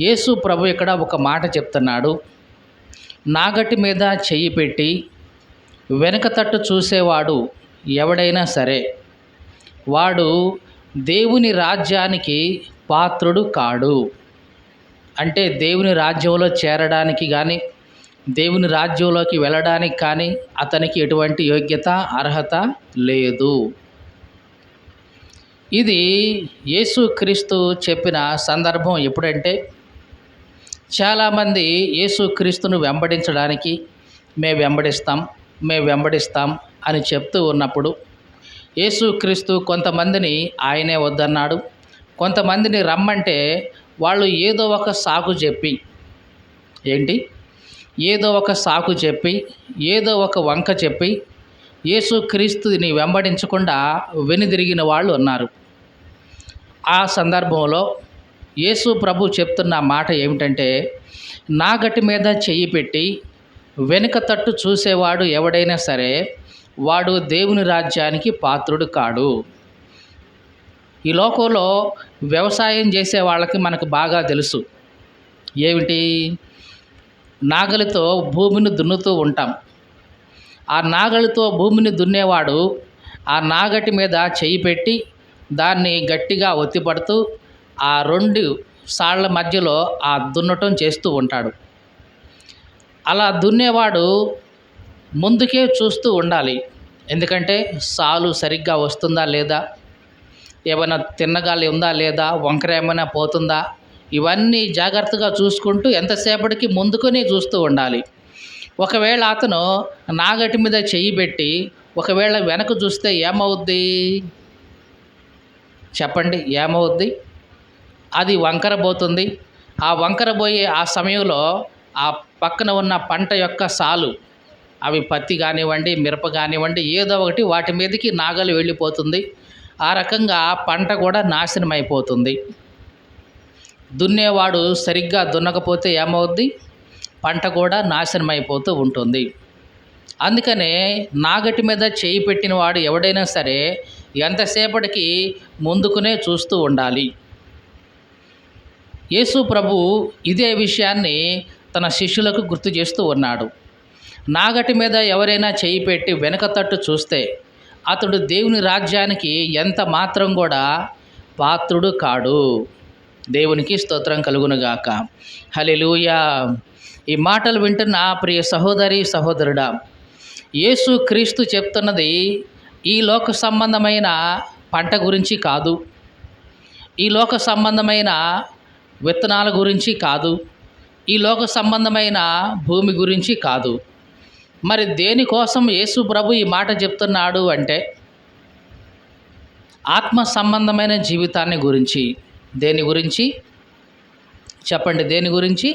యేసు ప్రభు ఇక్కడ ఒక మాట చెప్తున్నాడు. నాగటి మీద చెయ్యి పెట్టి వెనక తట్టు చూసేవాడు ఎవడైనా సరే వాడు దేవుని రాజ్యానికి పాత్రుడు కాడు. అంటే దేవుని రాజ్యంలో చేరడానికి కానీ దేవుని రాజ్యంలోకి వెళ్ళడానికి కానీ అతనికి ఎటువంటి యోగ్యత అర్హత లేదు. ఇది యేసుక్రీస్తు చెప్పిన సందర్భం ఎప్పుడంటే, చాలామంది యేసుక్రీస్తును వెంబడించడానికి మేము వెంబడిస్తాం అని చెప్తూ ఉన్నప్పుడు యేసుక్రీస్తు కొంతమందిని ఆయనే వద్దన్నాడు. కొంతమందిని రమ్మంటే వాళ్ళు ఏదో ఒక సాకు చెప్పి ఏదో ఒక సాకు చెప్పి ఏదో ఒక వంక చెప్పి యేసుక్రీస్తుని వెంబడించకుండా వెనుదిరిగిన వాళ్ళు ఉన్నారు. ఆ సందర్భంలో యేసు ప్రభు చెప్తున్న మాట ఏమిటంటే, నాగటి మీద చెయ్యి పెట్టి వెనుక తట్టు చూసేవాడు ఎవడైనా సరే వాడు దేవుని రాజ్యానికి పాత్రుడు కాడు. ఈ లోకంలో వ్యవసాయం చేసే వాళ్ళకి మనకు బాగా తెలుసు. ఏమిటి? నాగలితో భూమిని దున్నుతూ ఉంటాం. ఆ నాగలితో భూమిని దున్నేవాడు ఆ నాగటి మీద చెయ్యి పెట్టి దాన్ని గట్టిగా ఒత్తిపడుతూ ఆ రెండు సాళ్ల మధ్యలో ఆ దున్నటం చేస్తూ ఉంటాడు. అలా దున్నేవాడు ముందుకే చూస్తూ ఉండాలి. ఎందుకంటే సాలు సరిగ్గా వస్తుందా లేదా, ఏమైనా తిన్నగాలి ఉందా లేదా, వంకర ఏమైనా పోతుందా, ఇవన్నీ జాగ్రత్తగా చూసుకుంటూ ఎంతసేపటికి ముందుకునే చూస్తూ ఉండాలి. ఒకవేళ అతను నాగటి మీద చెయ్యి పెట్టి ఒకవేళ వెనక చూస్తే ఏమవుద్ది? చెప్పండి, ఏమవుద్ది? అది వంకర పోతుంది. ఆ వంకర పోయే ఆ సమయంలో ఆ పక్కన ఉన్న పంట యొక్క సాలు, అవి పత్తి కానివ్వండి, మిరప కానివ్వండి, ఏదో ఒకటి వాటి మీదకి నాగలి వెళ్ళిపోతుంది. ఆ రకంగా పంట కూడా నాశనం అయిపోతుంది. దున్నేవాడు సరిగ్గా దున్నకపోతే ఏమవుద్ది? పంట కూడా నాశనం అయిపోతూ ఉంటుంది. అందుకనే నాగటి మీద చేయి పెట్టిన వాడు ఎవడైనా సరే ఎంతసేపటికి ముందుకునే చూస్తూ ఉండాలి. యేసు ప్రభు ఇదే విషయాన్ని తన శిష్యులకు గుర్తు చేస్తూ ఉన్నాడు. నాగటి మీద ఎవరైనా చేయి పెట్టి వెనక తట్టు చూస్తే అతడు దేవుని రాజ్యానికి ఎంత మాత్రం కూడా పాత్రుడు కాడు. దేవునికి స్తోత్రం కలుగునుగాక. హల్లెలూయా. ఈ మాటలు వింటున్న ప్రియ సహోదరి సహోదరుడా, యేసు క్రీస్తు చెప్తున్నది ఈ లోక సంబంధమైన పంట గురించి కాదు, ఈ లోక సంబంధమైన విత్తనాల గురించి కాదు, ఈ లోక సంబంధమైన భూమి గురించి కాదు. మరి దేనికోసం యేసు ప్రభు ఈ మాట చెప్తున్నాడు అంటే, ఆత్మ సంబంధమైన జీవితాన్ని గురించి. దేని గురించి చెప్పండి? దేని గురించి?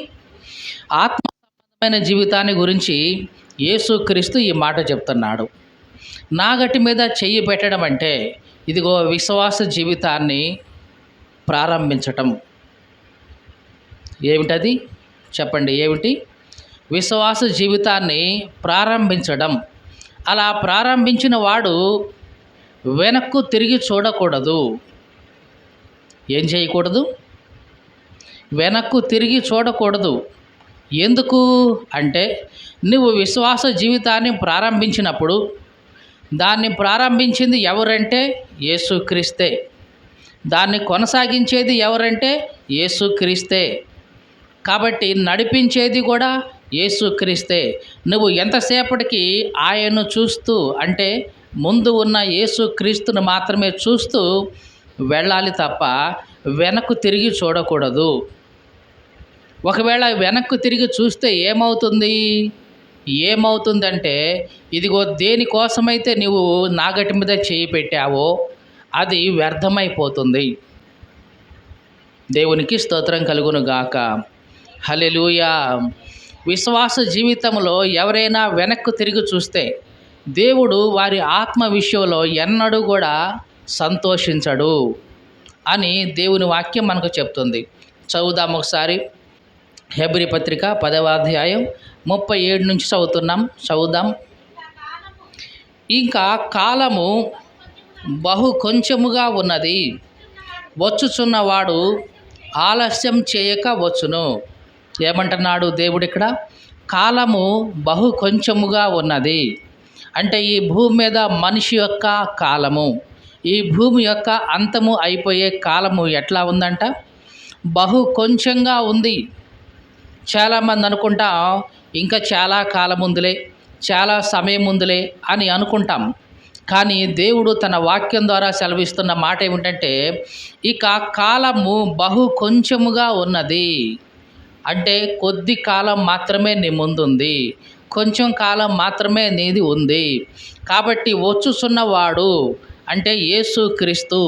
ఆత్మ సంబంధమైన జీవితాన్ని గురించి యేసుక్రీస్తు ఈ మాట చెప్తున్నాడు. నాగటి మీద చెయ్యి పెట్టడం అంటే ఇదిగో విశ్వాస జీవితాన్ని ప్రారంభించటం. ఏమిటది? చెప్పండి, ఏమిటి? విశ్వాస జీవితాన్ని ప్రారంభించడం. అలా ప్రారంభించిన వాడు వెనక్కు తిరిగి చూడకూడదు. ఏం చేయకూడదు? వెనక్కు తిరిగి చూడకూడదు. ఎందుకు అంటే, నువ్వు విశ్వాస జీవితాన్ని ప్రారంభించినప్పుడు దాన్ని ప్రారంభించింది ఎవరంటే యేసుక్రీస్తే. దాన్ని కొనసాగించేది ఎవరంటే యేసుక్రీస్తే. కాబట్టి నడిపించేది కూడా యేసుక్రీస్తే. నువ్వు ఎంతసేపటికి ఆయన్ను చూస్తూ, అంటే ముందు ఉన్న యేసుక్రీస్తును మాత్రమే చూస్తూ వెళ్ళాలి తప్ప వెనక్కు తిరిగి చూడకూడదు. ఒకవేళ వెనక్కు తిరిగి చూస్తే ఏమవుతుందంటే ఇదిగో దేనికోసమైతే నువ్వు నాగటి మీద చేయి పెట్టావో అది వ్యర్థమైపోతుంది. దేవునికి స్తోత్రం కలుగునుగాక. హల్లెలూయా. విశ్వాస జీవితంలో ఎవరైనా వెనక్కు తిరిగి చూస్తే దేవుడు వారి ఆత్మ విషయంలో ఎన్నడూ కూడా సంతోషించడు అని దేవుని వాక్యం మనకు చెప్తుంది. చదువుదాం ఒకసారి. హెబ్రీ పత్రిక 10వ అధ్యాయం 37 నుంచి చదువుదాం. ఇంకా కాలము బహు కొంచెముగా ఉన్నది, వచ్చుచున్నవాడు ఆలస్యం చేయక వచ్చును. ఏమంటున్నాడు దేవుడు ఇక్కడ? కాలము బహు కొంచెముగా ఉన్నది. అంటే ఈ భూమి మీద మనిషి యొక్క కాలము, ఈ భూమి యొక్క అంతము అయిపోయే కాలము ఎట్లా ఉందంట? బహు కొంచెంగా ఉంది. చాలామంది అనుకుంటాం ఇంకా చాలా కాలం ఉందిలే, చాలా సమయం ఉందిలే అని అనుకుంటాం. కానీ దేవుడు తన వాక్యం ద్వారా సెలవిస్తున్న మాట ఏమిటంటే, ఇక కాలము బహు కొంచెముగా ఉన్నది. అంటే కొద్ది కాలం మాత్రమే నీ ముందుంది, కొంచెం కాలం మాత్రమే నీది ఉంది. కాబట్టి వచ్చుచున్నవాడు అంటే యేసుక్రీస్తు,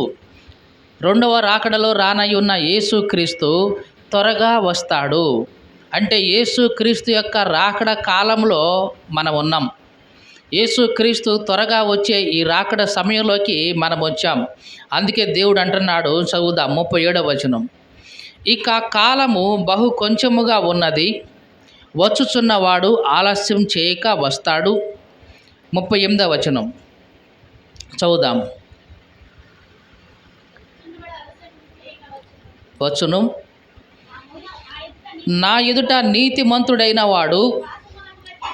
రెండవ రాకడలో రానయ్యున్న యేసుక్రీస్తు త్వరగా వస్తాడు. అంటే యేసుక్రీస్తు యొక్క రాకడ కాలంలో మనం ఉన్నాం. యేసుక్రీస్తు త్వరగా వచ్చే ఈ రాకడ సమయంలోకి మనం వచ్చాం. అందుకే దేవుడు అంటున్నాడు, చదువుదాం 37వ వచనం. ఇక కాలము బహు కొంచెముగా ఉన్నది, వచ్చుచున్నవాడు ఆలస్యం చేయక వస్తాడు. 38వ వచనం చదువుదాం. వచ్చును, నా ఎదుట నీతిమంతుడైన వాడు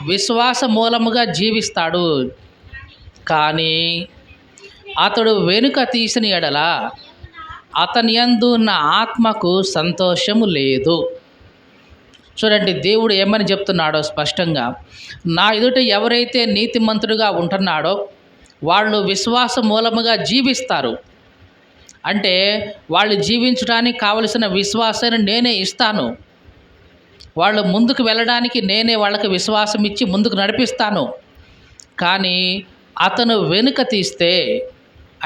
విశ్వాస మూలముగా జీవిస్తాడు, కానీ అతడు వెనుక తీసిన ఎడల అతని యందు నా ఆత్మకు సంతోషము లేదు. చూడండి, దేవుడు ఏమని చెప్తున్నాడో స్పష్టంగా. నా ఎదుట ఎవరైతే నీతిమంతుడుగా ఉంటున్నాడో వాళ్ళు విశ్వాస మూలముగా జీవిస్తారు. అంటే వాళ్ళు జీవించడానికి కావలసిన విశ్వాసాన్ని నేనే ఇస్తాను. వాళ్ళు ముందుకు వెళ్ళడానికి నేనే వాళ్ళకి విశ్వాసం ఇచ్చి ముందుకు నడిపిస్తాను. కానీ అతను వెనుక తీస్తే,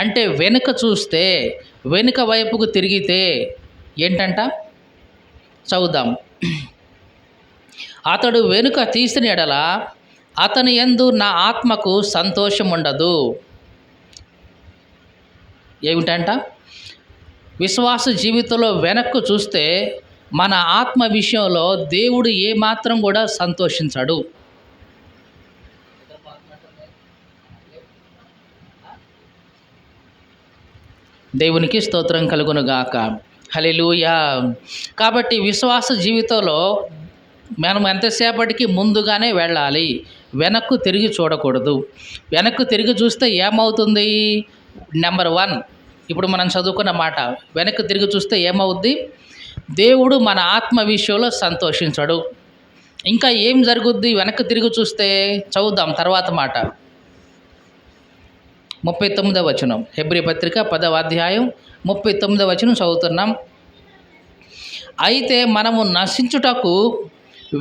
అంటే వెనుక చూస్తే, వెనుక వైపుకు తిరిగితే ఏంటంట? చదువుదాం. అతడు వెనుక తీసిన ఎడల అతని యందు నా ఆత్మకు సంతోషం ఉండదు. ఏమిటంట? విశ్వాస జీవితంలో వెనక్కు చూస్తే మన ఆత్మ విషయంలో దేవుడు ఏమాత్రం కూడా సంతోషించడు. దేవునికి స్తోత్రం కలుగునుగాక. హల్లెలూయా. కాబట్టి విశ్వాస జీవితంలో మనం ఎంతసేపటికి ముందుగానే వెళ్ళాలి, వెనక్కు తిరిగి చూడకూడదు. వెనక్కు తిరిగి చూస్తే ఏమవుతుంది? నెంబర్ 1, ఇప్పుడు మనం చదువుకున్న మాట, వెనక్కు తిరిగి చూస్తే ఏమవుద్ది? దేవుడు మన ఆత్మ విషయంలో సంతోషించడు. ఇంకా ఏం జరుగుద్ది వెనక్కి తిరిగి చూస్తే? చదువుదాం తర్వాత మాట. 39వ వచనం, హెబ్రీ పత్రిక 10వ అధ్యాయం 39వ వచనం చదువుతున్నాం. అయితే మనము నశించుటకు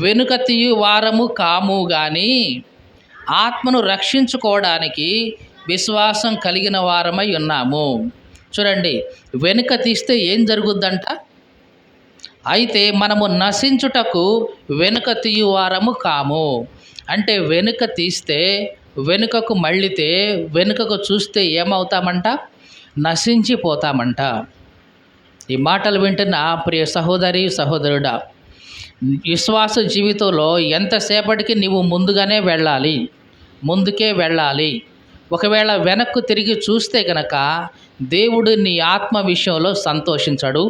వెనుక తీయు వారము కాము గాని ఆత్మను రక్షించుకోవడానికి విశ్వాసం కలిగిన వారమై ఉన్నాము. చూడండి, వెనుక తీస్తే ఏం జరుగుద్దంట? అయితే మనము నశించుటకు వెనుక తీయువారము కాము. అంటే వెనుక తీస్తే, వెనుకకు మళ్ళితే, వెనుకకు చూస్తే ఏమవుతామంట? నశించిపోతామంట. ఈ మాటలు వింటున్న ప్రియ సహోదరి సహోదరుడా, విశ్వాస జీవితంలో ఎంతసేపటికి నీవు ముందుగానే వెళ్ళాలి, ముందుకే వెళ్ళాలి. ఒకవేళ వెనక్కు తిరిగి చూస్తే కనుక దేవుడు నీ ఆత్మ విషయంలో సంతోషించడు.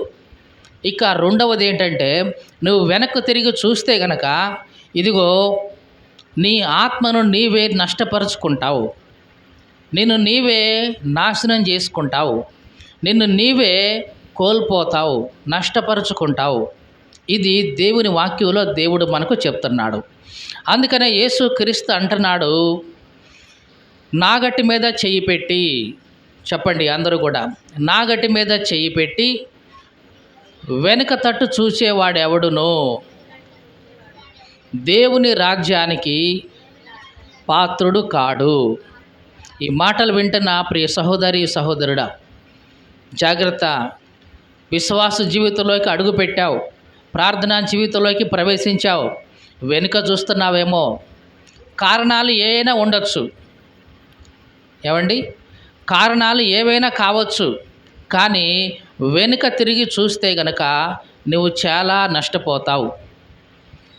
ఇక రెండవది ఏంటంటే, నువ్వు వెనక్కు తిరిగి చూస్తే కనుక ఇదిగో నీ ఆత్మను నీవే నష్టపరుచుకుంటావు, నిన్ను నీవే నాశనం చేసుకుంటావు, నిన్ను నీవే కోల్పోతావు, నష్టపరుచుకుంటావు. ఇది దేవుని వాక్యంలో దేవుడు మనకు చెప్తున్నాడు. అందుకనే యేసుక్రీస్తు అంటున్నాడు, నాగటి మీద చెయ్యి పెట్టి, చెప్పండి అందరూ కూడా, నాగటి మీద చెయ్యి పెట్టి వెనుక తట్టు చూచేవాడెవడునో దేవుని రాజ్యానికి పాత్రుడు కాడు. ఈ మాటలు వింటున్న ప్రియ సహోదరి సహోదరుడా, జాగ్రత్త. విశ్వాస జీవితంలోకి అడుగు పెట్టావు, ప్రార్థనా జీవితంలోకి ప్రవేశించావు, వెనుక చూస్తున్నావేమో. కారణాలు ఏవైనా ఉండొచ్చు, ఏమండి, కారణాలు ఏవైనా కావచ్చు. కానీ వెనుక తిరిగి చూస్తే గనక నువ్వు చాలా నష్టపోతావు.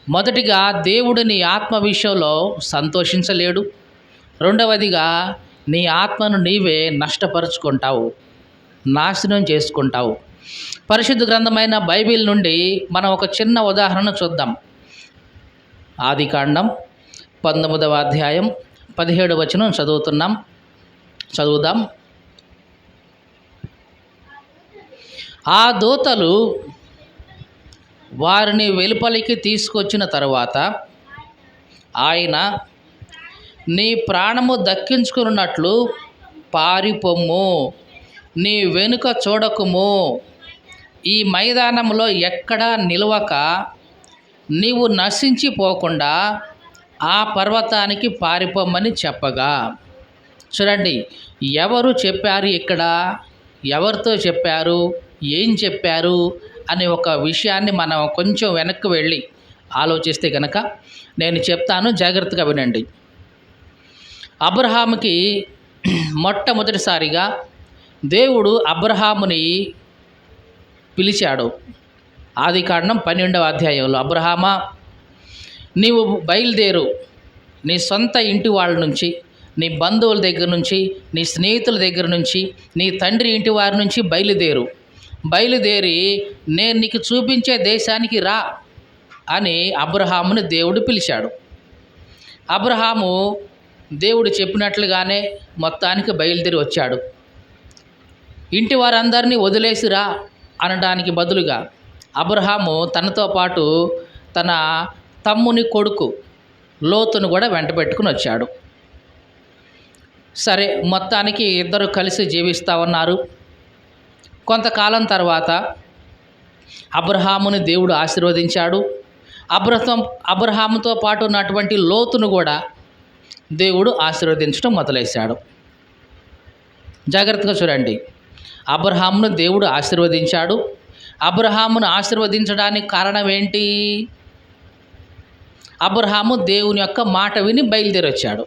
మొదటిగా దేవుడు నీ ఆత్మ విషయంలో సంతోషించలేడు. రెండవదిగా నీ ఆత్మను నీవే నష్టపరుచుకుంటావు, నాశనం చేసుకుంటావు. పరిశుద్ధ గ్రంథమైన బైబిల్ నుండి మనం ఒక చిన్న ఉదాహరణ చూద్దాం. ఆదికాండం 19వ అధ్యాయం 17వ వచనం చదువుదాం. ఆ దూతలు వారిని వెలుపలికి తీసుకొచ్చిన తరువాత ఆయన, నీ ప్రాణము దక్కించుకున్నట్లు పారిపొమ్ము, నీ వెనుక చూడకుము, ఈ మైదానంలో ఎక్కడా నిలవక నీవు నశించిపోకుండా ఆ పర్వతానికి పారిపోమ్మని చెప్పగా. చూడండి, ఎవరు చెప్పారు ఇక్కడ, ఎవరితో చెప్పారు, ఏం చెప్పారు అనే ఒక విషయాన్ని మనం కొంచెం వెనక్కి వెళ్ళి ఆలోచిస్తే కనుక నేను చెప్తాను, జాగ్రత్తగా వినండి. అబ్రహాముకి మొట్టమొదటిసారిగా దేవుడు అబ్రహాముని పిలిచాడు. ఆదికాండం 12వ అధ్యాయంలో, అబ్రహామా, నీవు బయలుదేరు, నీ సొంత ఇంటి వాళ్ళ నుంచి, నీ బంధువుల దగ్గర నుంచి, నీ స్నేహితుల దగ్గర నుంచి, నీ తండ్రి ఇంటి వారి నుంచి బయలుదేరి నేను నీకు చూపించే దేశానికి రా అని అబ్రహాముని దేవుడు పిలిచాడు. అబ్రహాము దేవుడు చెప్పినట్లుగానే మొత్తానికి బయలుదేరి వచ్చాడు. ఇంటి వారందరినీ వదిలేసిరా అనడానికి బదులుగా అబ్రహాము తనతో పాటు తన తమ్ముని కొడుకు లోతును కూడా వెంట పెట్టుకుని వచ్చాడు. సరే, మొత్తానికి ఇద్దరు కలిసి జీవిస్తూ ఉన్నారు. కొంతకాలం తర్వాత అబ్రహాముని దేవుడు ఆశీర్వదించాడు. అబ్రహాముతో పాటు ఉన్నటువంటి లోతును కూడా దేవుడు ఆశీర్వదించడం మొదలెట్టాడు. జాగ్రత్తగా చూడండి, అబ్రహామును దేవుడు ఆశీర్వదించాడు. అబ్రహామును ఆశీర్వదించడానికి కారణం ఏంటి? అబ్రహాము దేవుని యొక్క మాట విని బయలుదేరి వచ్చాడు.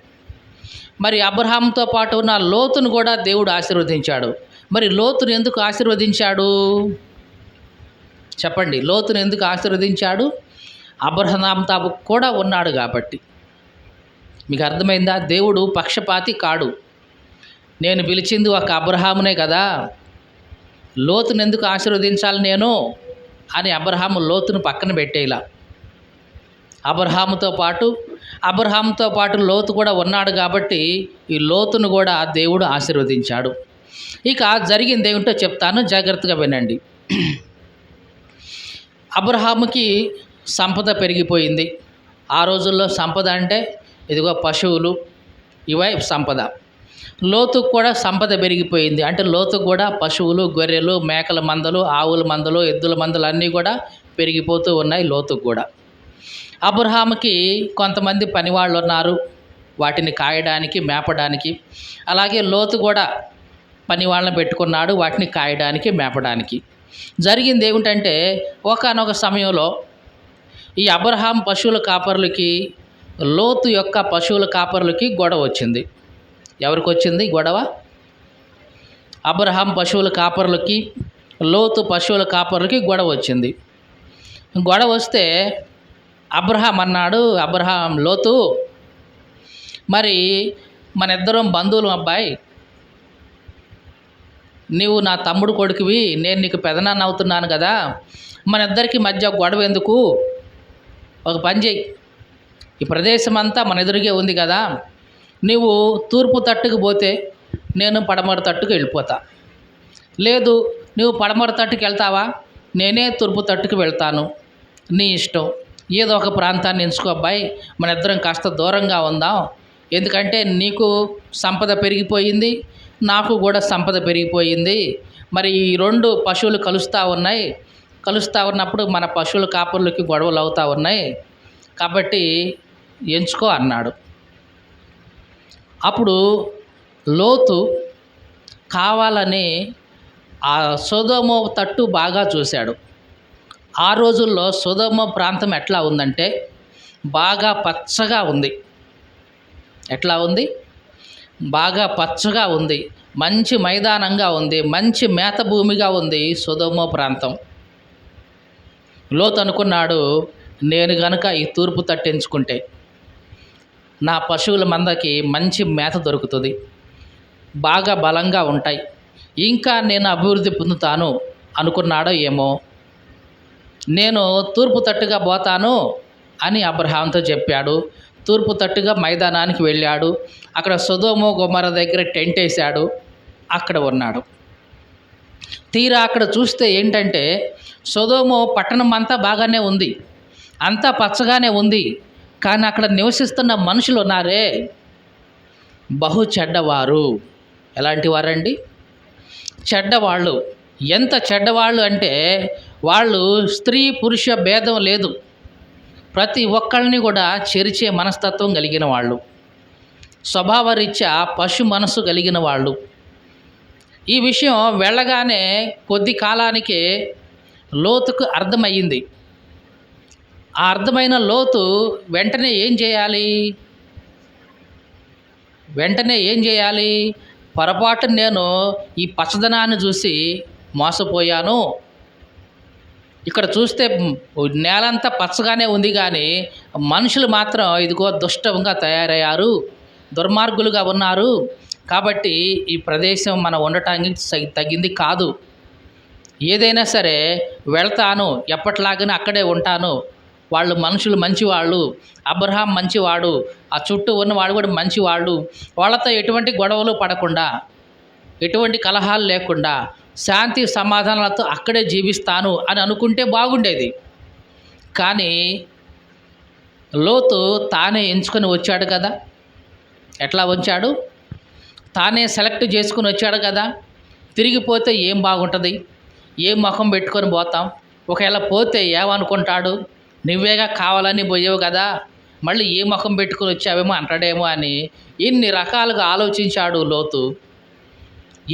మరి అబ్రహాముతో పాటు ఉన్న లోతును కూడా దేవుడు ఆశీర్వదించాడు. మరి లోతును ఎందుకు ఆశీర్వదించాడు చెప్పండి? లోతును ఎందుకు ఆశీర్వదించాడు? అబ్రహాముతో కూడా ఉన్నాడు కాబట్టి. మీకు అర్థమైందా? దేవుడు పక్షపాతి కాడు. నేను పిలిచింది ఒక అబ్రహామునే కదా, లోతును ఎందుకు ఆశీర్వదించాలి నేను అని అబ్రహాము లోతును పక్కన పెట్టేలా. అబ్రహాముతో పాటు లోతు కూడా ఉన్నాడు కాబట్టి ఈ లోతును కూడా దేవుడు ఆశీర్వదించాడు. ఇక జరిగింది ఏమిటో చెప్తాను, జాగ్రత్తగా వినండి. అబ్రహాముకి సంపద పెరిగిపోయింది. ఆ రోజుల్లో సంపద అంటే ఇదిగో పశువులు, ఇవే సంపద. లోతుకు కూడా సంపద పెరిగిపోయింది. అంటే లోతుకు కూడా పశువులు, గొర్రెలు, మేకల మందలు, ఆవుల మందలు, ఎద్దుల మందలు అన్నీ కూడా పెరిగిపోతూ ఉన్నాయి లోతుకు కూడా. అబ్రహాముకి కొంతమంది పనివాళ్ళు ఉన్నారు, వాటిని కాయడానికి, మేపడానికి. అలాగే లోతు కూడా పనివాళ్ళని పెట్టుకున్నాడు, వాటిని కాయడానికి, మేపడానికి. జరిగింది ఏమిటంటే, ఒకానొక సమయంలో ఈ అబ్రహాం పశువుల కాపరులకి, లోతు యొక్క పశువుల కాపరులకి గొడవ వచ్చింది. ఎవరికి వచ్చింది గొడవ? అబ్రహాం పశువుల కాపరులకి, లోతు పశువుల కాపరులకి గొడవ వచ్చింది. గొడవ వస్తే అబ్రహాం అన్నాడు, లోతు, మరి మన ఇద్దరం బంధువులు అబ్బాయి, నీవు నా తమ్ముడు కొడుకువి, నేను నీకు పెదనాన్న అవుతున్నాను కదా, మన ఇద్దరికి మధ్య గొడవ ఎందుకు? ఒక పని చేయి, ఈ ప్రదేశం అంతా మన ఎదురుగే ఉంది కదా, నీవు తూర్పు తట్టుకు పోతే నేను పడమర తట్టుకు వెళ్ళిపోతా. లేదు, నువ్వు పడమర తట్టుకు వెళ్తావా, నేనే తూర్పు తట్టుకు వెళ్తాను, నీ ఇష్టం. ఏదో ఒక ప్రాంతాన్ని ఎంచుకో అబ్బాయి, మన ఇద్దరం కాస్త దూరంగా ఉందాం. ఎందుకంటే నీకు సంపద పెరిగిపోయింది, నాకు కూడా సంపద పెరిగిపోయింది. మరి ఈ రెండు పశువులు కలుస్తూ ఉన్నప్పుడు మన పశువుల కాపర్లకి గొడవలు అవుతూ ఉన్నాయి కాబట్టి ఎంచుకో అన్నాడు. అప్పుడు లోతు కావాలని ఆ సొదొమ తట్టు బాగా చూశాడు. ఆ రోజుల్లో సొదొమ ప్రాంతం ఎట్లా ఉందంటే బాగా పచ్చగా ఉంది. ఎట్లా ఉంది? బాగా పచ్చగా ఉంది, మంచి మైదానంగా ఉంది, మంచి మేత భూమిగా ఉంది సొదొమ ప్రాంతం. లోతు అనుకున్నాడు, నేను గనుక ఈ తూర్పు తట్టు ఎంచుకుంటే నా పశువుల మందకి మంచి మేత దొరుకుతుంది, బాగా బలంగా ఉంటాయి, ఇంకా నేను అభివృద్ధి పొందుతాను, అనుకున్నాడో ఏమో. నేను తూర్పు తట్టుగా పోతాను అని అబ్రహాంతో చెప్పాడు. తూర్పు తట్టుగా మైదానానికి వెళ్ళాడు. అక్కడ సొదొమ గొమొర్రా దగ్గర టెంట్ వేశాడు. అక్కడ ఉన్నాడు. తీరా అక్కడ చూస్తే ఏంటంటే సొదొమ పట్టణం అంతా బాగానే ఉంది, అంతా పచ్చగానే ఉంది. కానీ అక్కడ నివసిస్తున్న మనుషులు ఉన్నారే, బహు చెడ్డవారు. ఎలాంటి వారండి? చెడ్డవాళ్ళు. ఎంత చెడ్డవాళ్ళు అంటే వాళ్ళు స్త్రీ పురుష భేదం లేదు, ప్రతి ఒక్కళ్ళని కూడా చెరిచే మనస్తత్వం కలిగిన వాళ్ళు, స్వభావరీత్యా పశు మనసు కలిగిన వాళ్ళు. ఈ విషయం వెళ్ళగానే కొద్ది కాలానికే లోతుకు అర్థమయ్యింది. ఆ అర్థమైన లోతు వెంటనే ఏం చేయాలి? పొరపాటు నేను ఈ పచ్చదనాన్ని చూసి మోసపోయాను. ఇక్కడ చూస్తే నేలంతా పచ్చగానే ఉంది, కానీ మనుషులు మాత్రం ఇదిగో దుష్టంగా తయారయ్యారు, దుర్మార్గులుగా ఉన్నారు. కాబట్టి ఈ ప్రదేశం మనం ఉండటానికి తగింది కాదు. ఏదైనా సరే వెళ్తాను, ఎప్పట్లాగానే అక్కడే ఉంటాను. వాళ్ళు మనుషులు మంచివాళ్ళు, అబ్రహాం మంచివాడు, ఆ చుట్టూ ఉన్నవాడు కూడా మంచివాళ్ళు. వాళ్ళతో ఎటువంటి గొడవలు పడకుండా, ఎటువంటి కలహాలు లేకుండా శాంతి సమాధానాలతో అక్కడే జీవిస్తాను అని అనుకుంటే బాగుండేది. కానీ లోతు తానే ఎంచుకొని వచ్చాడు కదా. ఎట్లా వచ్చాడు? తానే సెలెక్ట్ చేసుకుని వచ్చాడు కదా. తిరిగిపోతే ఏం బాగుంటుంది? ఏం ముఖం పెట్టుకొని పోతాం? ఒకవేళ పోతే ఏమనుకుంటాడు? నువ్వేగా కావాలని పోయావు కదా, మళ్ళీ ఏ ముఖం పెట్టుకుని వచ్చావేమో అంటాడేమో అని ఇన్ని రకాలుగా ఆలోచించాడు లోతు.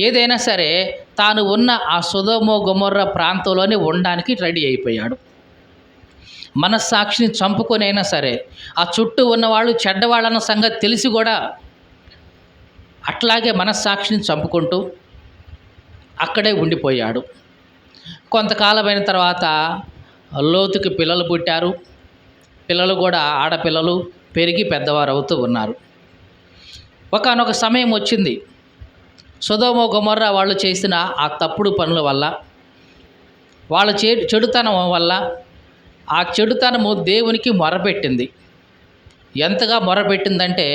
ఏదైనా సరే తాను ఉన్న ఆ సొదొమ గొమొర్రా ప్రాంతంలోనే ఉండడానికి రెడీ అయిపోయాడు. మనస్సాక్షిని చంపుకొనైనా సరే, ఆ చుట్టూ ఉన్నవాళ్ళు చెడ్డవాళ్ళన్న సంగతి తెలిసి కూడా అట్లాగే మనస్సాక్షిని చంపుకుంటూ అక్కడే ఉండిపోయాడు. కొంతకాలమైన తర్వాత లోతుకి పిల్లలు పుట్టారు. పిల్లలు కూడా ఆడపిల్లలు పెరిగి పెద్దవారు అవుతూ ఉన్నారు. ఒకానొక సమయం వచ్చింది, సొదొమ గొమొర్రా వాళ్ళు చేసిన ఆ తప్పుడు పనుల వల్ల, వాళ్ళ చెడుతనం వల్ల, ఆ చెడుతనము దేవునికి మొరపెట్టింది. ఎంతగా మొరపెట్టిందంటే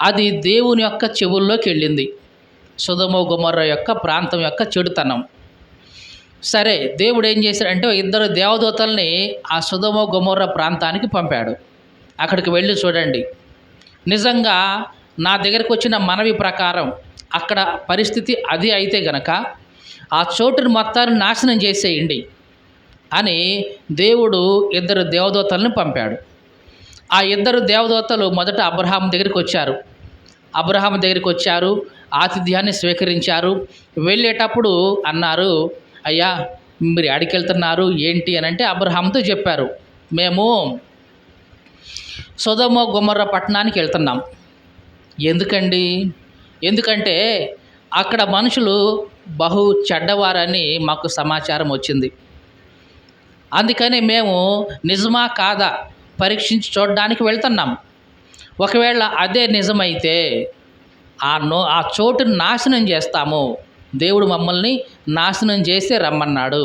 అది దేవుని యొక్క చెవుల్లోకి వెళ్ళింది, సొదొమ గొమొర్రా యొక్క ప్రాంతం యొక్క చెడుతనం. సరే, దేవుడు ఏం చేశాడంటే 2 దేవదూతల్ని ఆ సొదొమ గొమొర్రా ప్రాంతానికి పంపాడు. అక్కడికి వెళ్ళి చూడండి, నిజంగా నా దగ్గరకు వచ్చిన మనవి ప్రకారం అక్కడ పరిస్థితి అది అయితే గనక ఆ చోటుని మొత్తాన్ని నాశనం చేసేయండి అని దేవుడు 2 దేవదూతలను పంపాడు. ఆ 2 దేవదూతలు మొదట అబ్రహాం దగ్గరికి వచ్చారు. ఆతిథ్యాన్ని స్వీకరించారు. వెళ్ళేటప్పుడు అన్నారు, అయ్యా మీరు ఎక్కడికి వెళ్తున్నారు ఏంటి అని అంటే అబ్రహాంతో చెప్పారు, మేము సొదొమ గొమొర్రా పట్టణానికి వెళ్తున్నాం. ఎందుకంటే అక్కడ మనుషులు బహు చెడ్డవారని మాకు సమాచారం వచ్చింది. అందుకని మేము నిజమా కాదా పరీక్షించి చూడడానికి వెళ్తున్నాం. ఒకవేళ అదే నిజమైతే ఆ చోటును నాశనం చేస్తాము. దేవుడు మమ్మల్ని నాశనం చేసి రమ్మన్నాడు,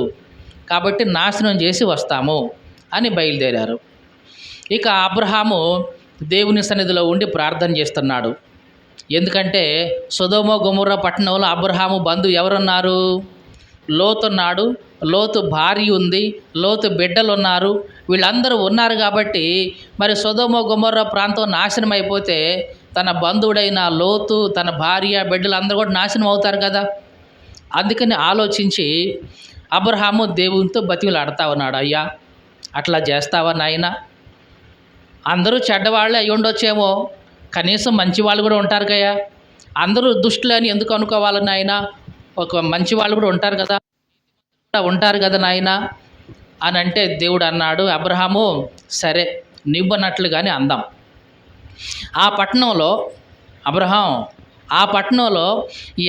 కాబట్టి నాశనం చేసి వస్తాము అని బయలుదేరారు. ఇక అబ్రహాము దేవుని సన్నిధిలో ఉండి ప్రార్థన చేస్తున్నాడు. ఎందుకంటే సొదొమ గొమొర్రా పట్టణంలో అబ్రహాము బంధువు ఎవరున్నారు? లోతు ఉన్నాడు, లోతు భార్య ఉంది, లోతు బిడ్డలు ఉన్నారు. వీళ్ళందరూ ఉన్నారు కాబట్టి మరి సొదొమ గొమొర్రా ప్రాంతం నాశనం అయిపోతే తన బంధువుడైన లోతు, తన భార్య, బిడ్డలు అందరూ కూడా నాశనం అవుతారు కదా. అందుకని ఆలోచించి అబ్రహాము దేవునితో బతిమలాడుతూ ఉన్నాడు, అయ్యా అట్లా చేస్తావా నాయనా? అందరూ చెడ్డవాళ్ళే అయి ఉండొచ్చేమో, కనీసం మంచి వాళ్ళు కూడా ఉంటారు కదా. అందరూ దుష్టులని ఎందుకు అనుకోవాలి నాయనా? ఒక మంచి వాళ్ళు కూడా ఉంటారు కదా నాయనా అని అంటే దేవుడు అన్నాడు, అబ్రహాము సరే నివ్వనట్లుగానే అందాం. ఆ పట్టణంలో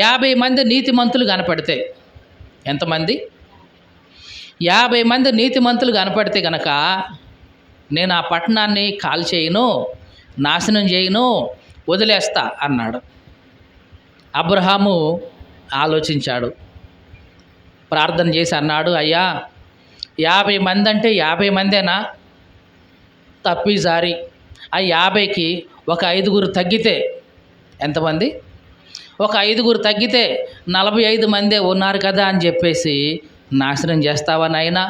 50 మంది నీతిమంతులు కనపడితే, ఎంతమంది? 50 మంది నీతిమంతులు కనపడితే కనుక నేను ఆ పట్టణాన్ని కాల్చేయను, నాశనం చేయను, వదిలేస్తా అన్నాడు. అబ్రహాము ఆలోచించాడు, ప్రార్థన చేసి అన్నాడు, అయ్యా 50 మంది అంటే 50 మందేనా? తప్పిజారి ఆ 50కి ఒక 5గురు తగ్గితే ఎంతమంది? ఒక 5గురు తగ్గితే 45 మందే ఉన్నారు కదా అని చెప్పేసి నాశనం చేస్తావా నాయనా?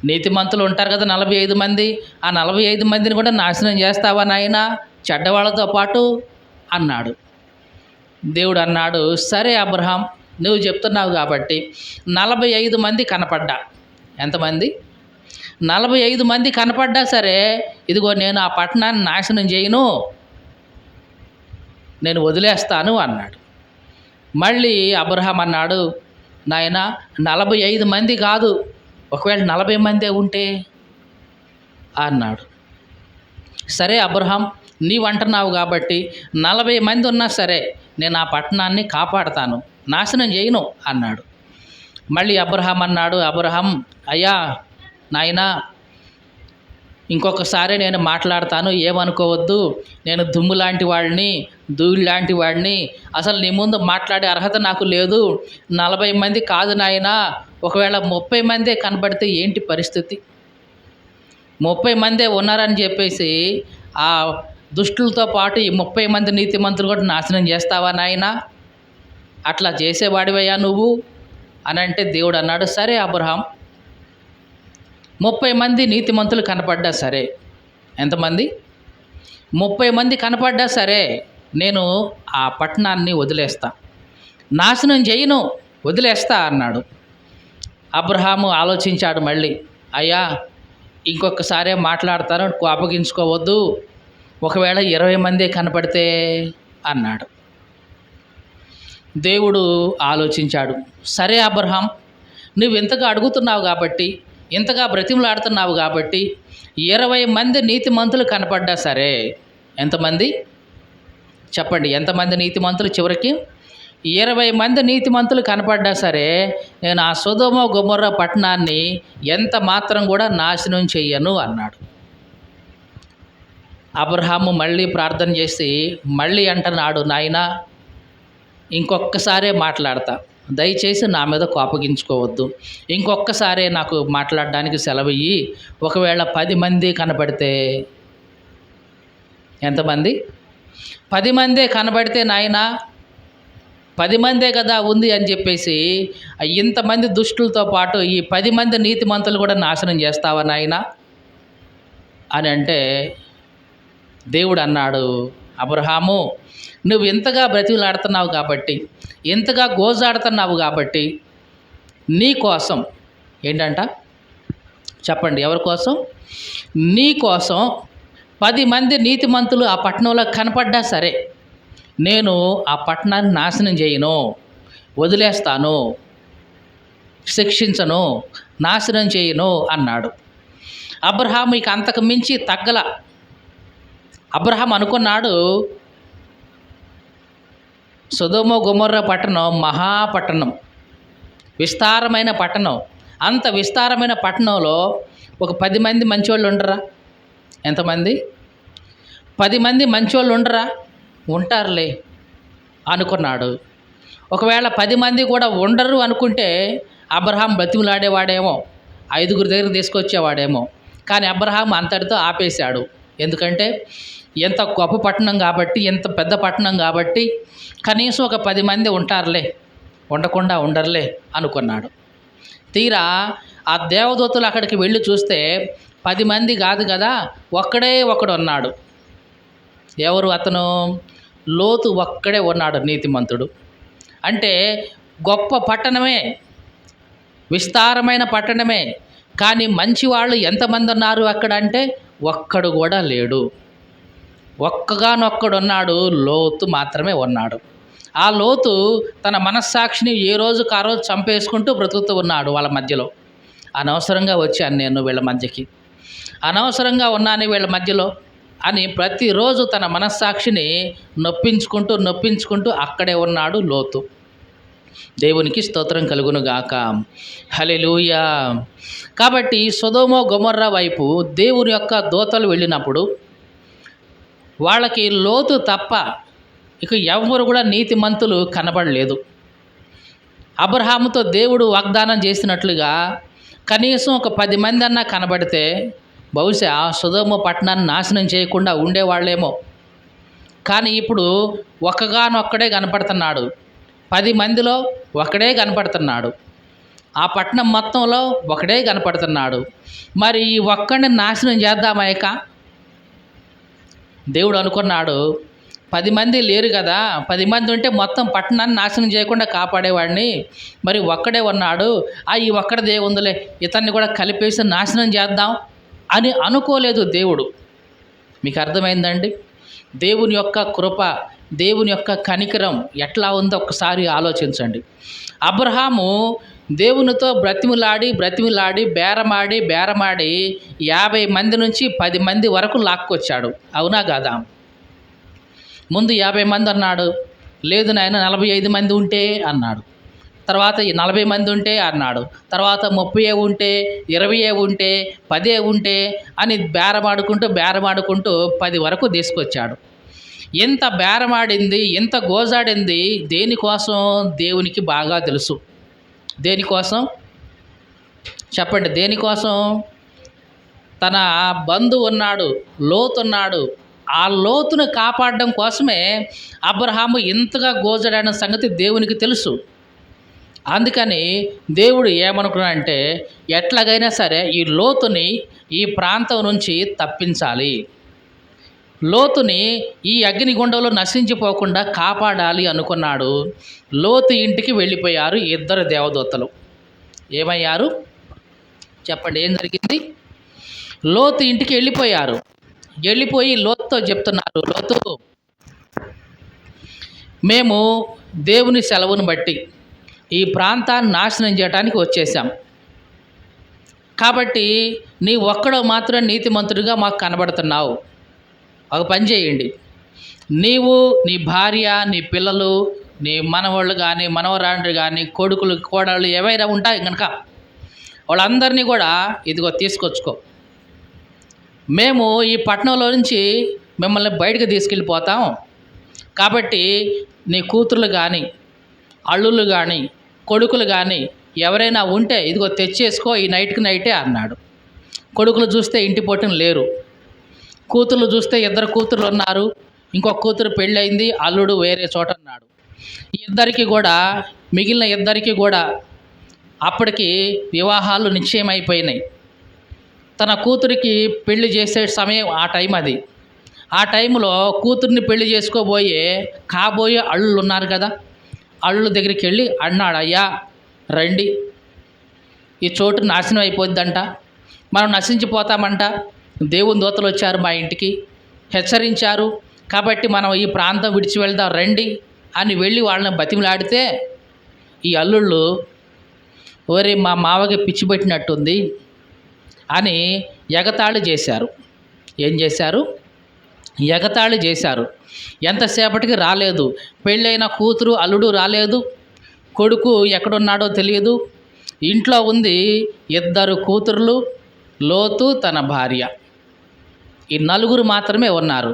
నీతిమంతులు ఉంటారు కదా 45 మంది, ఆ 45 మందిని కూడా నాశనం చేస్తావా నాయనా చెడ్డవాళ్ళతో పాటు అన్నాడు. దేవుడు అన్నాడు, సరే అబ్రహాం, నువ్వు చెప్తున్నావు కాబట్టి 45 మంది కనపడ్డా. ఎంతమంది? 45 మంది కనపడ్డా సరే, ఇదిగో నేను ఆ పట్టణాన్ని నాశనం చేయను, నేను వదిలేస్తాను అన్నాడు. మళ్ళీ అబ్రహాం అన్నాడు, నాయనా 45 మంది కాదు, ఒకవేళ 40 మందే ఉంటే అన్నాడు. సరే అబ్రహాం, నీవంటున్నావు కాబట్టి 40 మంది ఉన్నా సరే నేను ఆ పట్టణాన్ని కాపాడతాను, నాశనం చేయను అన్నాడు. మళ్ళీ అబ్రహాం అన్నాడు, అబ్రహాం అయ్యా నాయనా ఇంకొకసారి నేను మాట్లాడతాను, ఏమనుకోవద్దు, నేను దుమ్ము లాంటి వాడిని, ధూళి లాంటి వాడిని, అసలు నీ ముందు మాట్లాడే అర్హత నాకు లేదు. 40 మంది కాదు నాయనా, ఒకవేళ 30 మందే కనబడితే ఏంటి పరిస్థితి? 30 మందే ఉన్నారని చెప్పేసి ఆ దుష్టులతో పాటు ఈ 30 మంది నీతిమంతులు కూడా నాశనం చేస్తావా నాయనా? అట్లా చేసేవాడివయ్యా నువ్వు అని అంటే దేవుడు అన్నాడు, సరే అబ్రహాం 30 మంది నీతిమంతులు కనపడ్డా సరే. ఎంతమంది? 30 మంది కనపడ్డా సరే నేను ఆ పట్టణాన్ని వదిలేస్తా, నాశనం చేయను, వదిలేస్తా అన్నాడు. అబ్రహాము ఆలోచించాడు మళ్ళీ, అయ్యా ఇంకొకసారే మాట్లాడతాను, కోపగించుకోవద్దు, ఒకవేళ 20 మందే కనపడితే అన్నాడు. దేవుడు ఆలోచించాడు, సరే అబ్రహాం నువ్వు ఇంతగా అడుగుతున్నావు కాబట్టి, ఇంతగా బ్రతిమలాడుతున్నావు కాబట్టి 20 మంది నీతిమంతులు కనపడ్డా సరే. ఎంతమంది చెప్పండి? ఎంతమంది నీతిమంతులు? చివరికి 20 మంది నీతిమంతులు కనపడ్డా సరే నేను ఆ సొదొమ గొమొర్రా పట్టణాన్ని ఎంత మాత్రం కూడా నాశనం చెయ్యను అన్నాడు. అబ్రహాము మళ్ళీ ప్రార్థన చేసి మళ్ళీ అంటున్నాడు, నాయనా ఇంకొక్కసారే మాట్లాడతా, దయచేసి నా మీద కోపగించుకోవద్దు, ఇంకొక్కసారే నాకు మాట్లాడడానికి సెలవియ్యి, ఒకవేళ 10 మంది కనపడితే. ఎంతమంది? 10 మందే కనబడితే నాయనా, 10 మందే కదా ఉంది అని చెప్పేసి ఇంతమంది దుష్టులతో పాటు ఈ 10 మంది నీతిమంతులు కూడా నాశనం చేస్తావా నాయనా అని అంటే దేవుడు అన్నాడు, అబ్రహాము నువ్వు ఇంతగా బ్రతిమలాడుతున్నావు కాబట్టి, ఇంతగా గోజాడుతున్నావు కాబట్టి నీ కోసం ఏంటంట చెప్పండి? ఎవరి కోసం? నీ కోసం 10 మంది నీతిమంతులు ఆ పట్టణంలో కనపడ్డా సరే నేను ఆ పట్టణాన్ని నాశనం చేయను, వదిలేస్తాను, శిక్షించను, నాశనం చేయను అన్నాడు. అబ్రహాము ఇక అంతకు మించి తగ్గల. అబ్రహాం అనుకున్నాడు, సొదొమ గొమొర్రా పట్టణం మహాపట్టణం, విస్తారమైన పట్టణం. అంత విస్తారమైన పట్టణంలో ఒక 10 మంది మంచోళ్ళు ఉండరా? ఎంతమంది? 10 మంది మంచోళ్ళు ఉండరా? ఉంటారులే అనుకున్నాడు. ఒకవేళ 10 మంది కూడా ఉండరు అనుకుంటే అబ్రహాం బ్రతిమలాడేవాడేమో, 5గురు దగ్గర తీసుకొచ్చేవాడేమో. కానీ అబ్రహాం అంతటితో ఆపేశాడు. ఎందుకంటే ఎంత గొప్ప పట్టణం కాబట్టి, ఎంత పెద్ద పట్టణం కాబట్టి కనీసం ఒక 10 మంది ఉంటారులే, ఉండకుండా ఉండరులే అనుకున్నాడు. తీరా ఆ దేవదూతలు అక్కడికి వెళ్ళి చూస్తే 10 మంది కాదు కదా, ఒక్కడే ఒకడు ఉన్నాడు. ఎవరు అతను? లోతు ఒక్కడే ఉన్నాడు, నీతిమంతుడు. అంటే గొప్ప పట్టణమే, విస్తారమైన పట్టణమే, కానీ మంచివాళ్ళు ఎంతమంది ఉన్నారు అక్కడ అంటే ఒక్కడు కూడా లేడు. ఒక్కగానొక్కడున్నాడు, లోతు మాత్రమే ఉన్నాడు. ఆ లోతు తన మనస్సాక్షిని ఏ రోజుకు ఆ రోజు చంపేసుకుంటూ బ్రతుకుతూ ఉన్నాడు వాళ్ళ మధ్యలో. అనవసరంగా వచ్చాను నేను వీళ్ళ మధ్యకి, అనవసరంగా ఉన్నాను వీళ్ళ మధ్యలో అని ప్రతిరోజు తన మనస్సాక్షిని నొప్పించుకుంటూ అక్కడే ఉన్నాడు లోతు. దేవునికి స్తోత్రం కలుగునుగాక. హల్లెలూయా. కాబట్టి సొదొమ గొమొర్రా వైపు దేవుని యొక్క దూతలు వెళ్ళినప్పుడు వాళ్ళకి లోతు తప్ప ఇక ఎవ్వరు కూడా నీతిమంతులు కనబడలేదు. అబ్రహాముతో దేవుడు వాగ్దానం చేసినట్లుగా కనీసం ఒక 10 మంది అన్నా కనబడితే బహుశా సొదొమ పట్టణాన్ని నాశనం చేయకుండా ఉండేవాళ్ళేమో. కానీ ఇప్పుడు ఒక్కగానొక్కడే కనపడుతున్నాడు. 10 మందిలో ఒకడే కనపడుతున్నాడు. ఆ పట్టణం మొత్తంలో ఒకడే కనపడుతున్నాడు. మరి ఈ ఒక్కడిని నాశనం చేద్దామా ఇక? దేవుడు అనుకున్నాడు, 10 మంది లేరు కదా, 10 మంది ఉంటే మొత్తం పట్టణాన్ని నాశనం చేయకుండా కాపాడేవాడిని. మరి ఒక్కడే ఉన్నాడు, ఈ ఒక్కడిదే ఉందిలే, ఇతన్ని కూడా కలిపేసి నాశనం చేద్దాం అని అనుకోలేదు దేవుడు. మీకు అర్థమైందండి? దేవుని యొక్క కృప, దేవుని యొక్క కనికరం ఎట్లా ఉందో ఒక్కసారి ఆలోచించండి. అబ్రహాము దేవునితో బ్రతిమిలాడి బేరమాడి 50 మంది నుంచి 10 మంది వరకు లాక్కొచ్చాడు. అవునా కాదా? ముందు 50 మంది అన్నాడు, లేదు నాయన 45 మంది ఉంటే అన్నాడు. తర్వాత 40 మంది ఉంటే అన్నాడు. తర్వాత 30 ఉంటే, 20 ఉంటే, 10 ఉంటే అని బేరమాడుకుంటూ 10 వరకు తీసుకొచ్చాడు. ఎంత బేరమాడింది, ఎంత గోజాడింది దేనికోసం? దేవునికి బాగా తెలుసు. దేనికోసం చెప్పండి? దేనికోసం? తన బంధువు ఉన్నాడు, లోతు ఉన్నాడు. ఆ లోతును కాపాడడం కోసమే అబ్రహాము ఇంతగా గోజాడిన సంగతి దేవునికి తెలుసు. అందుకని దేవుడు ఏమనుకున్నాడంటే, ఎట్లాగైనా సరే ఈ లోతుని ఈ ప్రాంతం నుంచి తప్పించాలి, లోతుని ఈ అగ్నిగుండంలో నశించిపోకుండా కాపాడాలి అనుకున్నాడు. లోతు ఇంటికి వెళ్ళిపోయారు 2 దేవదూతలు. ఏమయ్యారు చెప్పండి? ఏం జరిగింది? లోతు ఇంటికి వెళ్ళిపోయారు. వెళ్ళిపోయి లోతుతో చెప్తున్నారు, లోతు, మేము దేవుని సెలవును బట్టి ఈ ప్రాంతాన్ని నాశనం చేయడానికి వచ్చేసాం. కాబట్టి నీ ఒక్కడో మాత్రం నీతిమంతుడిగా మాకు కనబడుతున్నావు. ఒక పని చేయండి, నీవు, నీ భార్య, నీ పిల్లలు, నీ మనవాళ్ళు కానీ మనవరాండ్రు కానీ కొడుకులు కోడళ్ళు ఏవైనా ఉంటాయి కనుక వాళ్ళందరినీ కూడా ఇదిగో తీసుకొచ్చుకో. మేము ఈ పట్టణంలో నుంచి మిమ్మల్ని బయటకు తీసుకెళ్ళిపోతాం. కాబట్టి నీ కూతుర్లు కానీ అల్లుళ్ళు కానీ కొడుకులు కానీ ఎవరైనా ఉంటే ఇదిగో తెచ్చేసుకో, ఈ నైటే అన్నాడు. కొడుకులు చూస్తే ఇంటి పొట్టున లేరు, కూతుర్లు చూస్తే 2 కూతుర్లు ఉన్నారు, ఇంకొక కూతురు పెళ్ళయింది, అల్లుడు వేరే చోట ఉన్నాడు. మిగిలిన ఇద్దరికి కూడా అప్పటికి వివాహాలు నిశ్చయమైపోయినాయి. తన కూతురికి పెళ్లి చేసే సమయం ఆ టైం అది. ఆ టైంలో కూతుర్ని పెళ్లి కాబోయే అల్లుళ్ళు ఉన్నారు కదా, అల్లుళ్ళ దగ్గరికి వెళ్ళి అన్నాడు, అయ్యా రండి, ఈ చోటు నాశనం అయిపోద్దంట, మనం నశించిపోతామంట, దేవుని దూతలు వచ్చారు మా ఇంటికి, హెచ్చరించారు, కాబట్టి మనం ఈ ప్రాంతం విడిచి వెళ్దాం రండి అని వెళ్ళి వాళ్ళని బతిమలాడితే ఈ అల్లుళ్ళు, ఓరే మా మావకి పిచ్చి పెట్టినట్టుంది అని ఎగతాళి చేశారు. ఏం చేశారు? ఎగతాళి చేశారు. ఎంతసేపటికి రాలేదు. పెళ్ళైన కూతురు అల్లుడు రాలేదు, కొడుకు ఎక్కడున్నాడో తెలియదు. ఇంట్లో ఉంది 2 కూతుర్లు, లోతు తన భార్య, ఈ 4 మాత్రమే ఉన్నారు.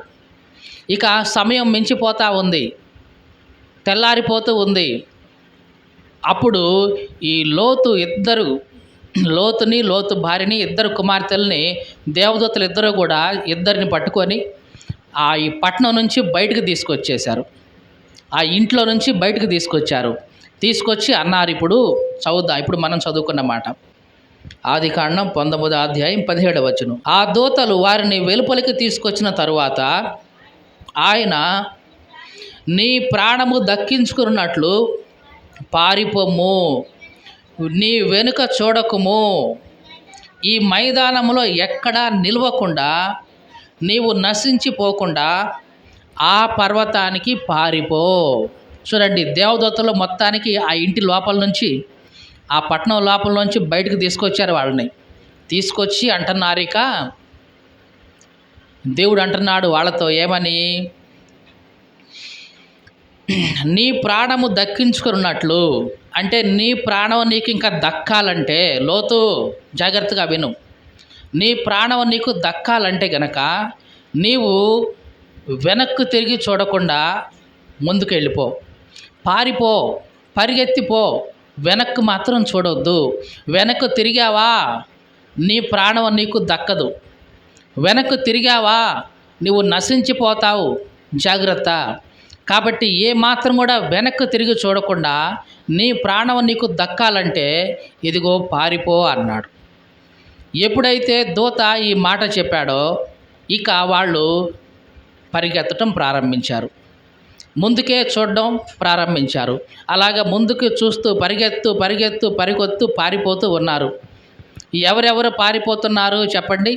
ఇక సమయం మించిపోతూ ఉంది, తెల్లారిపోతూ ఉంది. అప్పుడు ఈ లోతుని లోతు భార్యని 2 కుమార్తెల్ని దేవదూతలు 2 కూడా 2 పట్టుకొని ఈ పట్టణం నుంచి బయటకు తీసుకొచ్చేశారు. ఆ ఇంట్లో నుంచి బయటకు తీసుకొచ్చారు. తీసుకొచ్చి అన్నారు, ఇప్పుడు మనం చదువుకున్న మాట, ఆదికాండం 19వ అధ్యాయం 17వ వచనం. ఆ దూతలు వారిని వెలుపలికి తీసుకొచ్చిన తరువాత ఆయన, నీ ప్రాణము దక్కించుకున్నట్లు పారిపోము, నీ వెనుక చూడకుము, ఈ మైదానంలో ఎక్కడా నిలవకుండా నీవు నశించిపోకుండా ఆ పర్వతానికి పారిపో. చూడండి, దేవదూతలు మొత్తానికి ఆ ఇంటి లోపల నుంచి, ఆ పట్టణం లోపల నుంచి బయటకు తీసుకొచ్చారు. వాళ్ళని తీసుకొచ్చి అంటున్నారు, ఇక దేవుడు అంటున్నాడు వాళ్ళతో ఏమని, నీ ప్రాణము దక్కించుకున్నట్లు, అంటే నీ ప్రాణం నీకు ఇంకా దక్కాలంటే, లోతు జాగ్రత్తగా విను, నీ ప్రాణం నీకు దక్కాలంటే గనక నీవు వెనక్కు తిరిగి చూడకుండా ముందుకు వెళ్ళిపో, పారిపో, పరిగెత్తిపో, వెనక్కు మాత్రం చూడొద్దు. వెనక్కు తిరిగావా నీ ప్రాణం నీకు దక్కదు. వెనక్కు తిరిగావా నువ్వు నశించిపోతావు, జాగ్రత్త. కాబట్టి ఏ మాత్రం కూడా వెనక్కు తిరిగి చూడకుండా నీ ప్రాణం నీకు దక్కాలంటే ఇదిగో పారిపో అన్నాడు. ఎప్పుడైతే దూత ఈ మాట చెప్పాడో ఇక వాళ్ళు పరిగెత్తడం ప్రారంభించారు, ముందుకే చూడడం ప్రారంభించారు. అలాగ ముందుకు చూస్తూ పరిగెత్తు పారిపోతూ ఉన్నారు. ఎవరెవరు పారిపోతున్నారు చెప్పండి?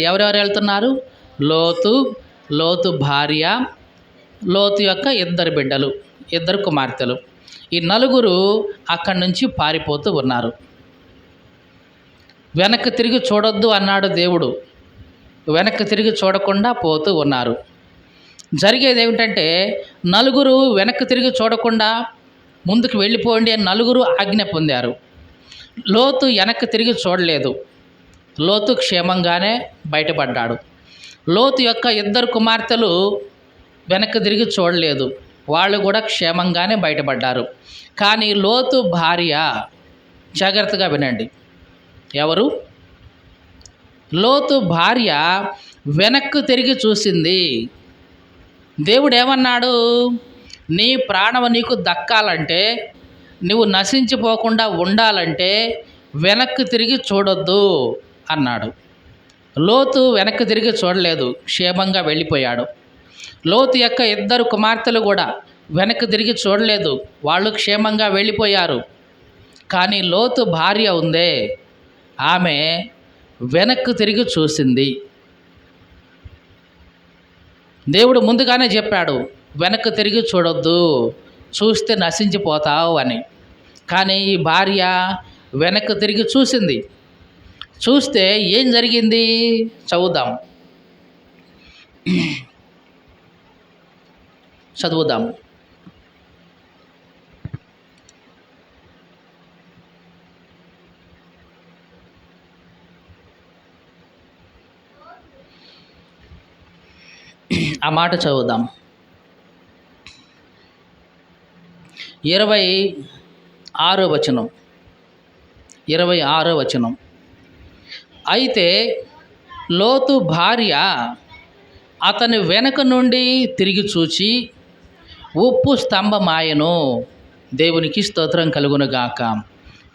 ఎవరెవరు వెళ్తున్నారు? లోతు భార్య, లోతు యొక్క 2 బిడ్డలు, 2 కుమార్తెలు, ఈ 4 అక్కడి నుంచి పారిపోతూ ఉన్నారు. వెనక్కి తిరిగి చూడొద్దు అన్నాడు దేవుడు. వెనక్కి తిరిగి చూడకుండా పోతూ ఉన్నారు. జరిగేది ఏమిటంటే 4 వెనక్కి తిరిగి చూడకుండా ముందుకు వెళ్ళిపోండి అని 4 ఆజ్ఞ పొందారు. లోతు వెనక్కి తిరిగి చూడలేదు. లోతు క్షేమంగానే బయటపడ్డాడు. లోతు యొక్క 2 కుమార్తెలు వెనక్కి తిరిగి చూడలేదు, వాళ్ళు కూడా క్షేమంగానే బయటపడ్డారు. కానీ లోతు భార్య, జాగ్రత్తగా వినండి, ఎవరు? లోతు భార్య వెనక్కు తిరిగి చూసింది. దేవుడు ఏమన్నాడు? నీ ప్రాణం నీకు దక్కాలంటే, నువ్వు నశించిపోకుండా ఉండాలంటే వెనక్కి తిరిగి చూడొద్దు అన్నాడు. లోతు వెనక్కి తిరిగి చూడలేదు, క్షేమంగా వెళ్ళిపోయాడు. లోతు యొక్క 2 కుమార్తెలు కూడా వెనక్కి తిరిగి చూడలేదు, వాళ్ళు క్షేమంగా వెళ్ళిపోయారు. కానీ లోతు భార్య ఉందే, ఆమె వెనక్కి తిరిగి చూసింది. దేవుడు ముందుగానే చెప్పాడు, వెనక్కి తిరిగి చూడొద్దు, చూస్తే నశించిపోతావు అని. కానీ ఈ భార్య వెనక్కి తిరిగి చూసింది. చూస్తే ఏం జరిగింది చదువుదాం. ఆ మాట చదువుదాం. 26వ వచనం. అయితే లోతు భార్య అతని వెనక నుండి తిరిగి చూచి ఉప్పు స్తంభమాయెను. దేవునికి స్తోత్రం కలుగునుగాక.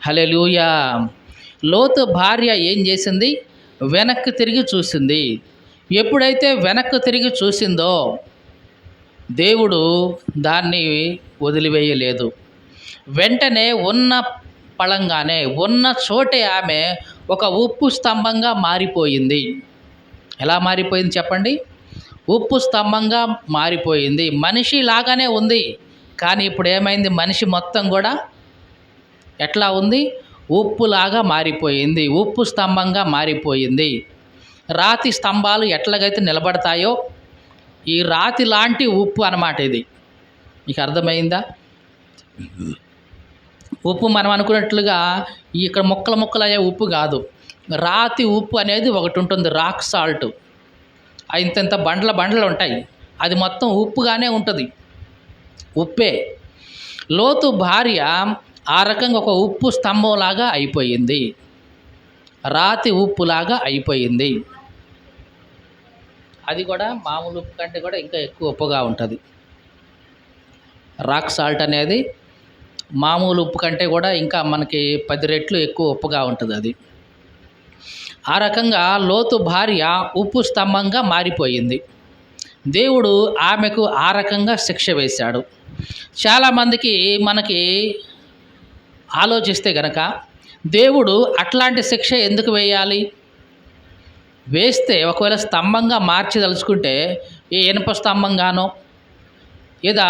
హల్లెలూయా. లోతు భార్య ఏం చేసింది? వెనక్కి తిరిగి చూసింది. ఎప్పుడైతే వెనక్కి తిరిగి చూసిందో దేవుడు దాన్ని వదిలివేయలేదు. వెంటనే ఉన్న పళంగానే, ఉన్న చోటే ఆమె ఒక ఉప్పు స్తంభంగా మారిపోయింది. ఎలా మారిపోయింది చెప్పండి? ఉప్పు స్తంభంగా మారిపోయింది. మనిషి లాగానే ఉంది, కానీ ఇప్పుడు ఏమైంది? మనిషి మొత్తం కూడా ఎట్లా ఉంది? ఉప్పులాగా మారిపోయింది, ఉప్పు స్తంభంగా మారిపోయింది. రాతి స్తంభాలు ఎట్లాగైతే నిలబడతాయో ఈ రాతి లాంటి ఉప్పు అన్నమాట ఇది. మీకు అర్థమైందా? ఉప్పు మనం అనుకున్నట్లుగా ఇక్కడ ముక్కలు అయ్యే ఉప్పు కాదు. రాతి ఉప్పు అనేది ఒకటి ఉంటుంది, రాక్ సాల్ట్. ఇంత బండ్లు ఉంటాయి, అది మొత్తం ఉప్పుగానే ఉంటుంది, ఉప్పే. లోతు భార్య ఆ రకంగా ఒక ఉప్పు స్తంభంలాగా అయిపోయింది, రాతి ఉప్పులాగా అయిపోయింది. అది కూడా మామూలు ఉప్పు కంటే కూడా ఇంకా ఎక్కువ ఉప్పుగా ఉంటుంది. రాక్ సాల్ట్ అనేది మామూలు ఉప్పు కంటే కూడా ఇంకా మనకి 10 రెట్లు ఎక్కువ ఉప్పుగా ఉంటుంది అది. ఆ రకంగా లోతు భార్య ఉప్పు స్తంభంగా మారిపోయింది. దేవుడు ఆమెకు ఆ రకంగా శిక్ష వేశాడు. చాలామందికి మనకి ఆలోచిస్తే గనక దేవుడు అట్లాంటి శిక్ష ఎందుకు వేయాలి? వేస్తే ఒకవేళ స్తంభంగా మార్చదలుచుకుంటే ఏ ఇనుప స్తంభంగానో, లేదా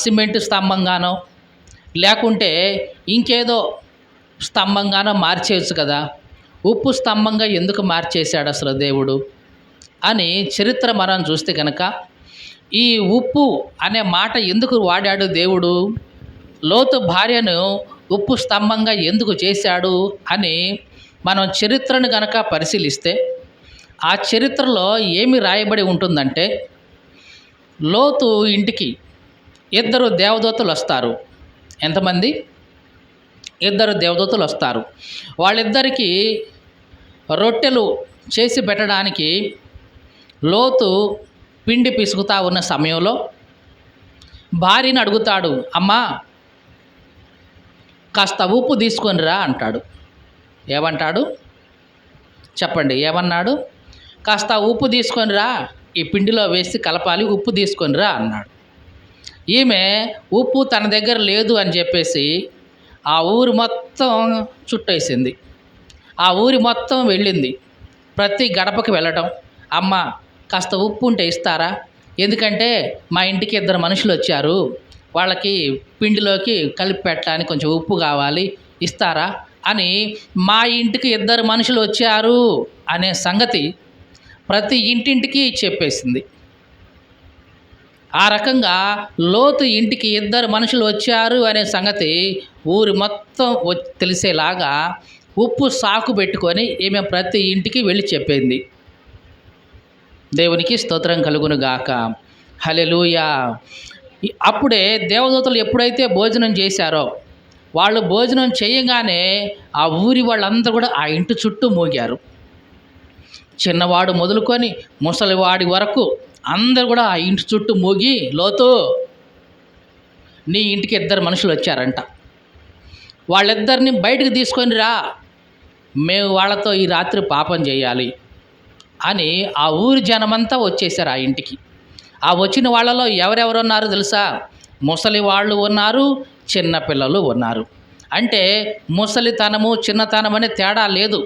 సిమెంట్ స్తంభంగానో, లేకుంటే ఇంకేదో స్తంభంగానో మార్చేయచ్చు కదా. ఉప్పు స్తంభంగా ఎందుకు మార్చేశాడు అసలు దేవుడు అని చరిత్ర మనం చూస్తే కనుక, ఈ ఉప్పు అనే మాట ఎందుకు వాడాడు దేవుడు, లోతు భార్యను ఉప్పు స్తంభంగా ఎందుకు చేశాడు అని మనం చరిత్రను గనక పరిశీలిస్తే ఆ చరిత్రలో ఏమి రాయబడి ఉంటుందంటే, లోతు ఇంటికి 2 దేవదూతలు వస్తారు. ఎంతమంది? ఇద్దరు దేవదూతలు వస్తారు. వాళ్ళిద్దరికీ రొట్టెలు చేసి పెట్టడానికి లోతు పిండి పిసుకుతా ఉన్న సమయంలో భార్యని అడుగుతాడు, అమ్మా కాస్త ఉప్పు తీసుకొని రా అంటాడు. ఏమంటాడు చెప్పండి? ఏమన్నాడు? కాస్త ఉప్పు తీసుకొని రా, ఈ పిండిలో వేసి కలపాలి, ఉప్పు తీసుకొని రా అన్నాడు. ఈమె ఉప్పు తన దగ్గర లేదు అని చెప్పేసి ఆ ఊరు మొత్తం చుట్టేసింది. ఆ ఊరి మొత్తం వెళ్ళింది. ప్రతి గడపకి వెళ్ళటం, అమ్మ కాస్త ఉప్పు ఉంటే ఇస్తారా, ఎందుకంటే మా ఇంటికి ఇద్దరు మనుషులు వచ్చారు, వాళ్ళకి పిండిలోకి కలిపి పెట్టడానికి కొంచెం ఉప్పు కావాలి, ఇస్తారా అని మా ఇంటికి ఇద్దరు మనుషులు వచ్చారు అనే సంగతి ప్రతి ఇంటింటికి చెప్పేసింది. ఆ రకంగా లోతు ఇంటికి ఇద్దరు మనుషులు వచ్చారు అనే సంగతి ఊరి మొత్తం తెలిసేలాగా ఉప్పు సాకు పెట్టుకొని ఈమె ప్రతి ఇంటికి వెళ్ళి చెప్పింది. దేవునికి స్తోత్రం కలుగును గాక. హల్లెలూయా. అప్పుడే దేవదూతలు ఎప్పుడైతే భోజనం చేశారో, వాళ్ళు భోజనం చేయగానే ఆ ఊరి వాళ్ళందరూ కూడా ఆ ఇంటి చుట్టూ మోగారు. చిన్నవాడు మొదలుకొని ముసలివాడి వరకు అందరూ కూడా ఆ ఇంటి చుట్టూ మోగి, లోతు నీ ఇంటికి ఇద్దరు మనుషులు వచ్చారంట, వాళ్ళిద్దరిని బయటకు తీసుకొని రా, మేము వాళ్ళతో ఈ రాత్రి పాపం చేయాలి అని ఆ ఊరి జనమంతా వచ్చేసారు ఆ ఇంటికి. ఆ వచ్చిన వాళ్ళలో ఎవరెవరు ఉన్నారో తెలుసా? ముసలి వాళ్ళు ఉన్నారు, చిన్నపిల్లలు ఉన్నారు. అంటే ముసలితనము చిన్నతనం అనే తేడా లేదు.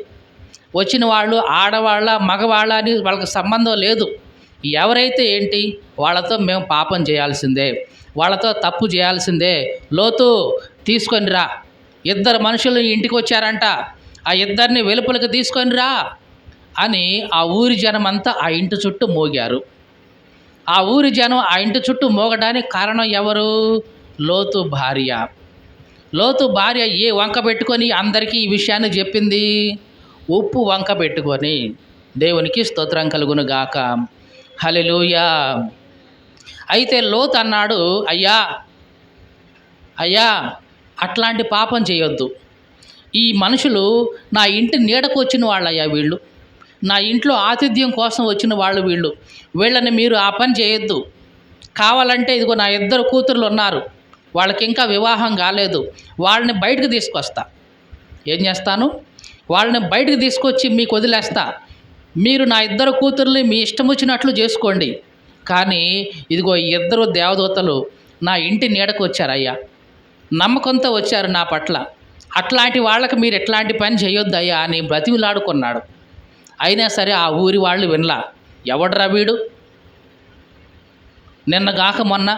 వచ్చిన వాళ్ళు ఆడవాళ్ళ మగవాళ్ళ అని వాళ్ళకి సంబంధం లేదు. ఎవరైతే ఏంటి, వాళ్ళతో మేము పాపం చేయాల్సిందే, వాళ్ళతో తప్పు చేయాల్సిందే, లోతు తీసుకొని రా, ఇద్దరు మనుషులు ఇంటికి వచ్చారంట, ఆ ఇద్దరిని వెలుపలికి తీసుకొని రా అని ఆ ఊరి జనం అంతా ఆ ఇంటి చుట్టూ మోగారు. ఆ ఊరి జనం ఆ ఇంటి చుట్టూ మోగడానికి కారణం ఎవరు? లోతు భార్య. లోతు భార్య ఏ వంక పెట్టుకొని అందరికీ ఈ విషయాన్ని చెప్పింది? ఉప్పు వంక పెట్టుకొని. దేవునికి స్తోత్రం కలుగును గాక. హల్లెలూయా. అయితే లోతు అన్నాడు, అయ్యా అయ్యా అట్లాంటి పాపం చేయొద్దు, ఈ మనుషులు నా ఇంటి నీడకు వచ్చిన వాళ్ళయ్యా, వీళ్ళు నా ఇంట్లో ఆతిథ్యం కోసం వచ్చిన వాళ్ళు, వీళ్ళని మీరు ఆ పని చేయొద్దు. కావాలంటే ఇదిగో నా ఇద్దరు కూతుర్లు ఉన్నారు, వాళ్ళకి ఇంకా వివాహం కాలేదు, వాళ్ళని బయటకు తీసుకొస్తా. ఏం చేస్తాను? వాళ్ళని బయటకు తీసుకొచ్చి మీకు వదిలేస్తా. మీరు నా ఇద్దరు కూతుర్ని మీ ఇష్టం వచ్చినట్లు చేసుకోండి. కానీ ఇదిగో ఇద్దరు దేవదూతలు నా ఇంటి నీడకు వచ్చారయ్యా, నమ్మకంతో వచ్చారు నా పట్ల, అట్లాంటి వాళ్ళకి మీరు ఎట్లాంటి పని చేయొద్దయ్యా అని బ్రతిమిలాడుకున్నాడు. అయినా సరే ఆ ఊరి వాళ్ళు వినలా. ఎవడ్రా వీడు, నిన్నగాక మొన్న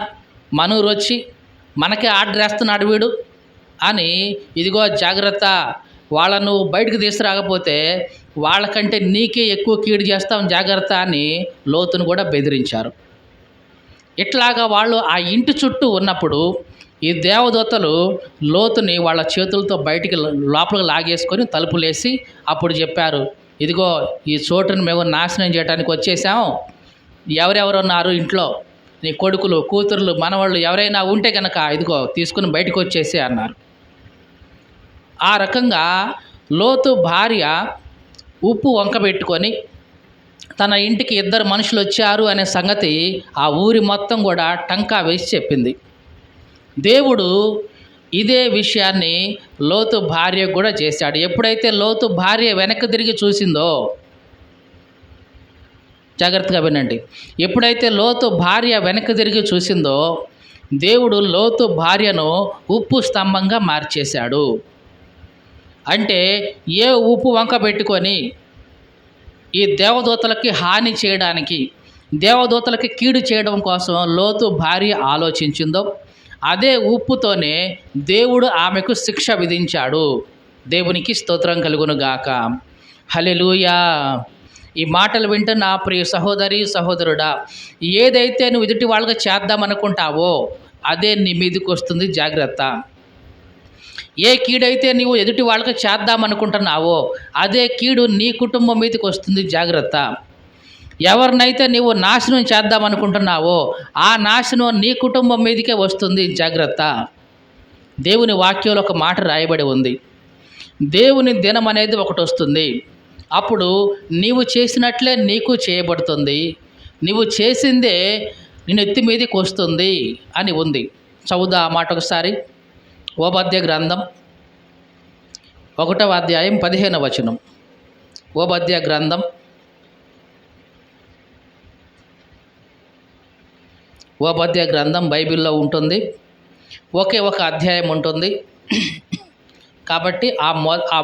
మనూరు వచ్చి మనకే ఆర్డర్ వేస్తున్నాడు వీడు అని, ఇదిగో జాగ్రత్త, వాళ్ళను బయటకు తీసుకురాకపోతే వాళ్ళకంటే నీకే ఎక్కువ కీడు చేస్తాం జాగ్రత్త అని లోతును కూడా బెదిరించారు. ఇట్లాగా వాళ్ళు ఆ ఇంటి చుట్టూ ఉన్నప్పుడు ఈ దేవదూతలు లోతుని వాళ్ళ చేతులతో బయటికి లోపలికి లాగేసుకొని తలుపులేసి అప్పుడు చెప్పారు, ఇదిగో ఈ చోటును మేము నాశనం చేయడానికి వచ్చేసాం, ఎవరెవరు ఉన్నారు ఇంట్లో, నీ కొడుకులు కూతుర్లు మనవాళ్ళు ఎవరైనా ఉంటే కనుక ఇదిగో తీసుకుని బయటకు వచ్చేసి అన్నారు. ఆ రకంగా లోతు భార్య ఉప్పు వంక పెట్టుకొని తన ఇంటికి ఇద్దరు మనుషులు వచ్చారు అనే సంగతి ఆ ఊరి మొత్తం కూడా టంకా వేసి చెప్పింది. దేవుడు ఇదే విషయాన్ని లోతు భార్యకు కూడా చేశాడు. ఎప్పుడైతే లోతు భార్య వెనక్కి తిరిగి చూసిందో, జాగ్రత్తగా వినండి, ఎప్పుడైతే లోతు భార్య వెనక్కి తిరిగి చూసిందో దేవుడు లోతు భార్యను ఉప్పు స్తంభంగా మార్చేశాడు. అంటే ఏ ఉప్పు వంక పెట్టుకొని ఈ దేవదూతలకి హాని చేయడానికి, దేవదూతలకి కీడు చేయడం కోసం లోతు భార్య ఆలోచించిందో అదే ఉప్పుతోనే దేవుడు ఆమెకు శిక్ష విధించాడు. దేవునికి స్తోత్రం కలుగును గాక. హల్లెలూయా. ఈ మాటలు వింటున్న ప్రియ సహోదరి సహోదరుడా, ఏదైతే నువ్వు ఎదుటి వాళ్ళకి చేద్దామనుకుంటావో అదే నీ మీదకి వస్తుంది, జాగ్రత్త. ఏ కీడైతే నీవు ఎదుటి వాళ్ళకి చేద్దామనుకుంటున్నావో అదే కీడు నీ కుటుంబం మీదకి వస్తుంది, జాగ్రత్త. ఎవరినైతే నీవు నాశనం చేద్దామనుకుంటున్నావో ఆ నాశనం నీ కుటుంబం మీదకే వస్తుంది, జాగ్రత్త. దేవుని వాక్యంలో ఒక మాట రాయబడి ఉంది. దేవుని దినం అనేది ఒకటి వస్తుంది. అప్పుడు నీవు చేసినట్లే నీకు చేయబడుతుంది, నీవు చేసిందే నేను ఎత్తి మీదకి వస్తుంది అని ఉంది. చదువుదా ఆ మాట ఒకసారి. ఓబద్య గ్రంథం 1వ అధ్యాయం 15వ వచనం. ఓబద్య గ్రంథం 1వ గ్రంథం బైబిల్లో ఉంటుంది. ఒకే ఒక అధ్యాయం ఉంటుంది కాబట్టి ఆ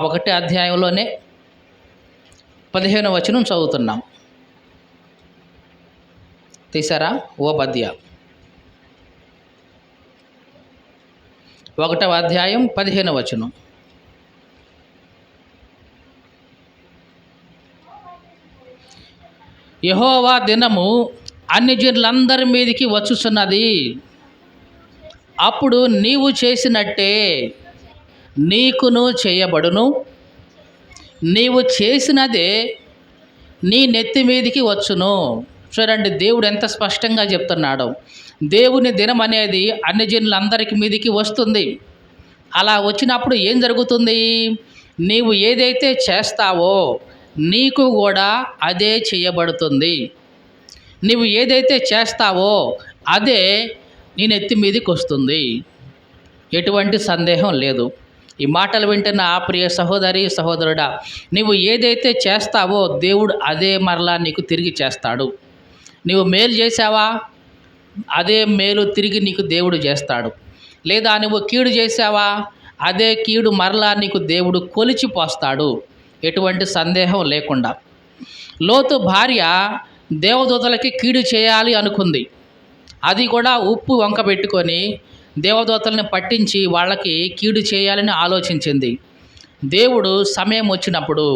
1 అధ్యాయంలోనే 15వ వచనం చదువుతున్నాం. తీసారా? ఓబద్య 1వ అధ్యాయం 15వ వచనం. యెహోవా దినము అన్ని జనులందరి మీదికి వచ్చుచున్నది, అప్పుడు నీవు చేసినట్టే నీకును చేయబడును, నీవు చేసినదే నీ నెత్తి మీదికి వచ్చును. చూడండి, దేవుడు ఎంత స్పష్టంగా చెప్తున్నాడు. దేవుని దినం అనేది అన్ని జనులందరికి మీదికి వస్తుంది. అలా వచ్చినప్పుడు ఏం జరుగుతుంది? నీవు ఏదైతే చేస్తావో నీకు కూడా అదే చేయబడుతుంది. నీవు ఏదైతే చేస్తావో అదే నీ నెత్తి మీదకి వస్తుంది. ఎటువంటి సందేహం లేదు. ఈ మాటలు వింటున్న ఆ ప్రియ సహోదరి సహోదరుడా, నీవు ఏదైతే చేస్తావో దేవుడు అదే మరలా నీకు తిరిగి చేస్తాడు. నీవు మేలు చేసావా, అదే మేలు తిరిగి నీకు దేవుడు చేస్తాడు. లేదా నువ్వు కీడు చేసావా, అదే కీడు మరలా నీకు దేవుడు కొలిచిపోస్తాడు. ఎటువంటి సందేహం లేకుండా. లోతు భార్య దేవదూతలకి కీడు చేయాలి అనుకుంది. అది కూడా ఉప్పు వంక పెట్టుకొని దేవదూతల్ని పట్టించి వాళ్ళకి కీడు చేయాలని ఆలోచించింది. దేవుడు సమయం వచ్చినప్పుడు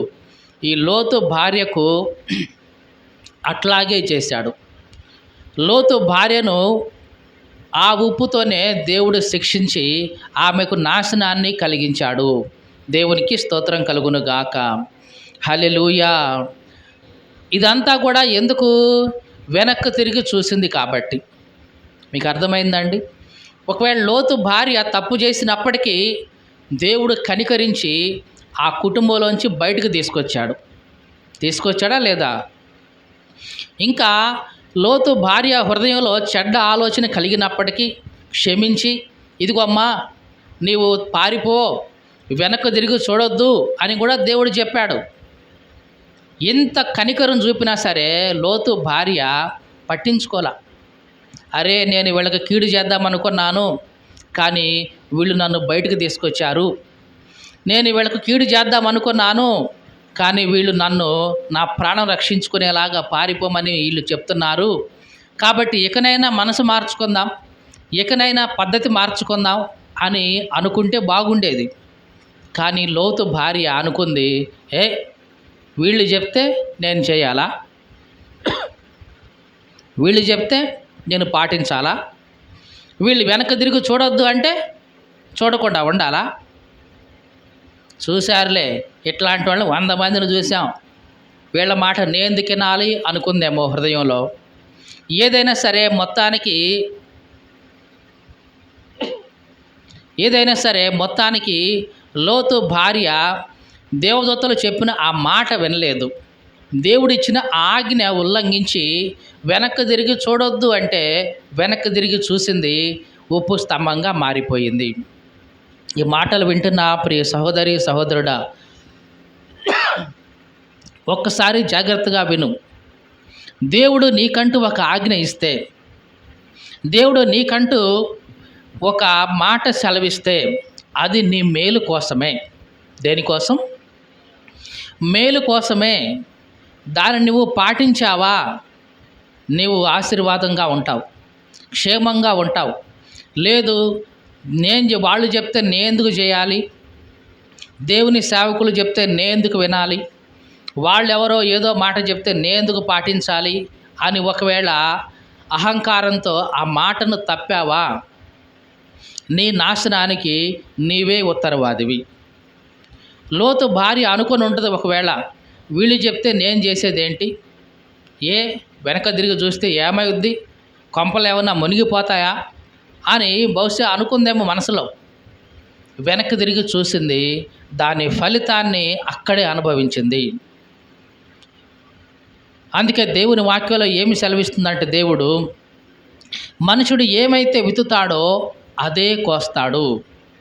ఈ లోతు భార్యకు అట్లాగే చేశాడు. లోతు భార్యను ఆ ఉప్పుతోనే దేవుడు శిక్షించి ఆమెకు నాశనాన్ని కలిగించాడు. దేవునికి స్తోత్రం కలుగును గాక. హల్లెలూయా. ఇదంతా కూడా ఎందుకు? వెనక్కి తిరిగి చూసింది కాబట్టి. మీకు అర్థమైందండి? ఒకవేళ లోతు భార్య తప్పు చేసినప్పటికీ దేవుడు కనికరించి ఆ కుటుంబంలోంచి బయటకు తీసుకొచ్చాడా లేదా? ఇంకా లోతు భార్య హృదయంలో చెడ్డ ఆలోచన కలిగినప్పటికీ క్షమించి, ఇదిగో అమ్మా నీవు పారిపో, వెనక్కి తిరిగి చూడొద్దు అని కూడా దేవుడు చెప్పాడు. ఇంత కనికరం చూపినా సరే లోతు భార్య పట్టించుకోలే. అరే, నేను వీళ్ళకి కీడు చేద్దామనుకున్నాను, కానీ వీళ్ళు నన్ను బయటకు తీసుకొచ్చారు. నేను వీళ్ళకు కీడు చేద్దామనుకున్నాను, కానీ వీళ్ళు నన్ను నా ప్రాణం రక్షించుకునేలాగా పారిపోమని వీళ్ళు చెప్తున్నారు. కాబట్టి ఇకనైనా మనసు మార్చుకుందాం, ఇకనైనా పద్ధతి మార్చుకుందాం అని అనుకుంటే బాగుండేది. కానీ లోతు భార్య అనుకుంది, వీళ్ళు చెప్తే నేను చేయాలా? వీళ్ళు చెప్తే నేను పాటించాలా? వీళ్ళు వెనక తిరిగి చూడొద్దు అంటే చూడకుండా ఉండాలా? చూశారులే, ఇట్లాంటి వాళ్ళు 100 మందిని చూసాం, వీళ్ళ మాట నేందుకు వినాలి అనుకుందేమో హృదయంలో. ఏదైనా సరే మొత్తానికి లోతు భార్య దేవదూతలు చెప్పిన ఆ మాట వినలేదు. దేవుడిచ్చిన ఆజ్ఞ ఉల్లంఘించి వెనక్కి తిరిగి చూడొద్దు అంటే వెనక్కి తిరిగి చూసింది, ఉప్పు స్తంభంగా మారిపోయింది. ఈ మాటలు వింటున్న ప్రియ సహోదరి సహోదరుడా, ఒక్కసారి జాగ్రత్తగా విను. దేవుడు నీకంటూ ఒక ఆజ్ఞ ఇస్తే, దేవుడు నీకంటూ ఒక మాట సెలవిస్తే అది నీ మేలు కోసమే. దేనికోసం? మేలు కోసమే. దాన్ని నువ్వు పాటించావా, నీవు ఆశీర్వాదంగా ఉంటావు, క్షేమంగా ఉంటావు. లేదు, వాళ్ళు చెప్తే నేను ఎందుకు చేయాలి, దేవుని సేవకులు చెప్తే నేను ఎందుకు వినాలి, వాళ్ళెవరో ఏదో మాట చెప్తే నేను ఎందుకు పాటించాలి అని ఒకవేళ అహంకారంతో ఆ మాటను తప్పావా, నీ నాశనానికి నీవే ఉత్తరవాదివి. లోతు భార్య అనుకొని ఉంటుంది, ఒకవేళ వీళ్ళు చెప్తే నేను చేసేదేంటి, వెనక తిరిగి చూస్తే ఏమవుద్ది, కొంపలు ఏమన్నా మునిగిపోతాయా అని బహుశా అనుకుందేమో మనసులో. వెనక్కి తిరిగి చూసింది, దాని ఫలితాన్ని అక్కడే అనుభవించింది. అందుకే దేవుని వాక్యంలో ఏమి సెలవిస్తుందంటే దేవుడు, మనుషుడు ఏమైతే విత్తుతాడో అదే కోస్తాడు.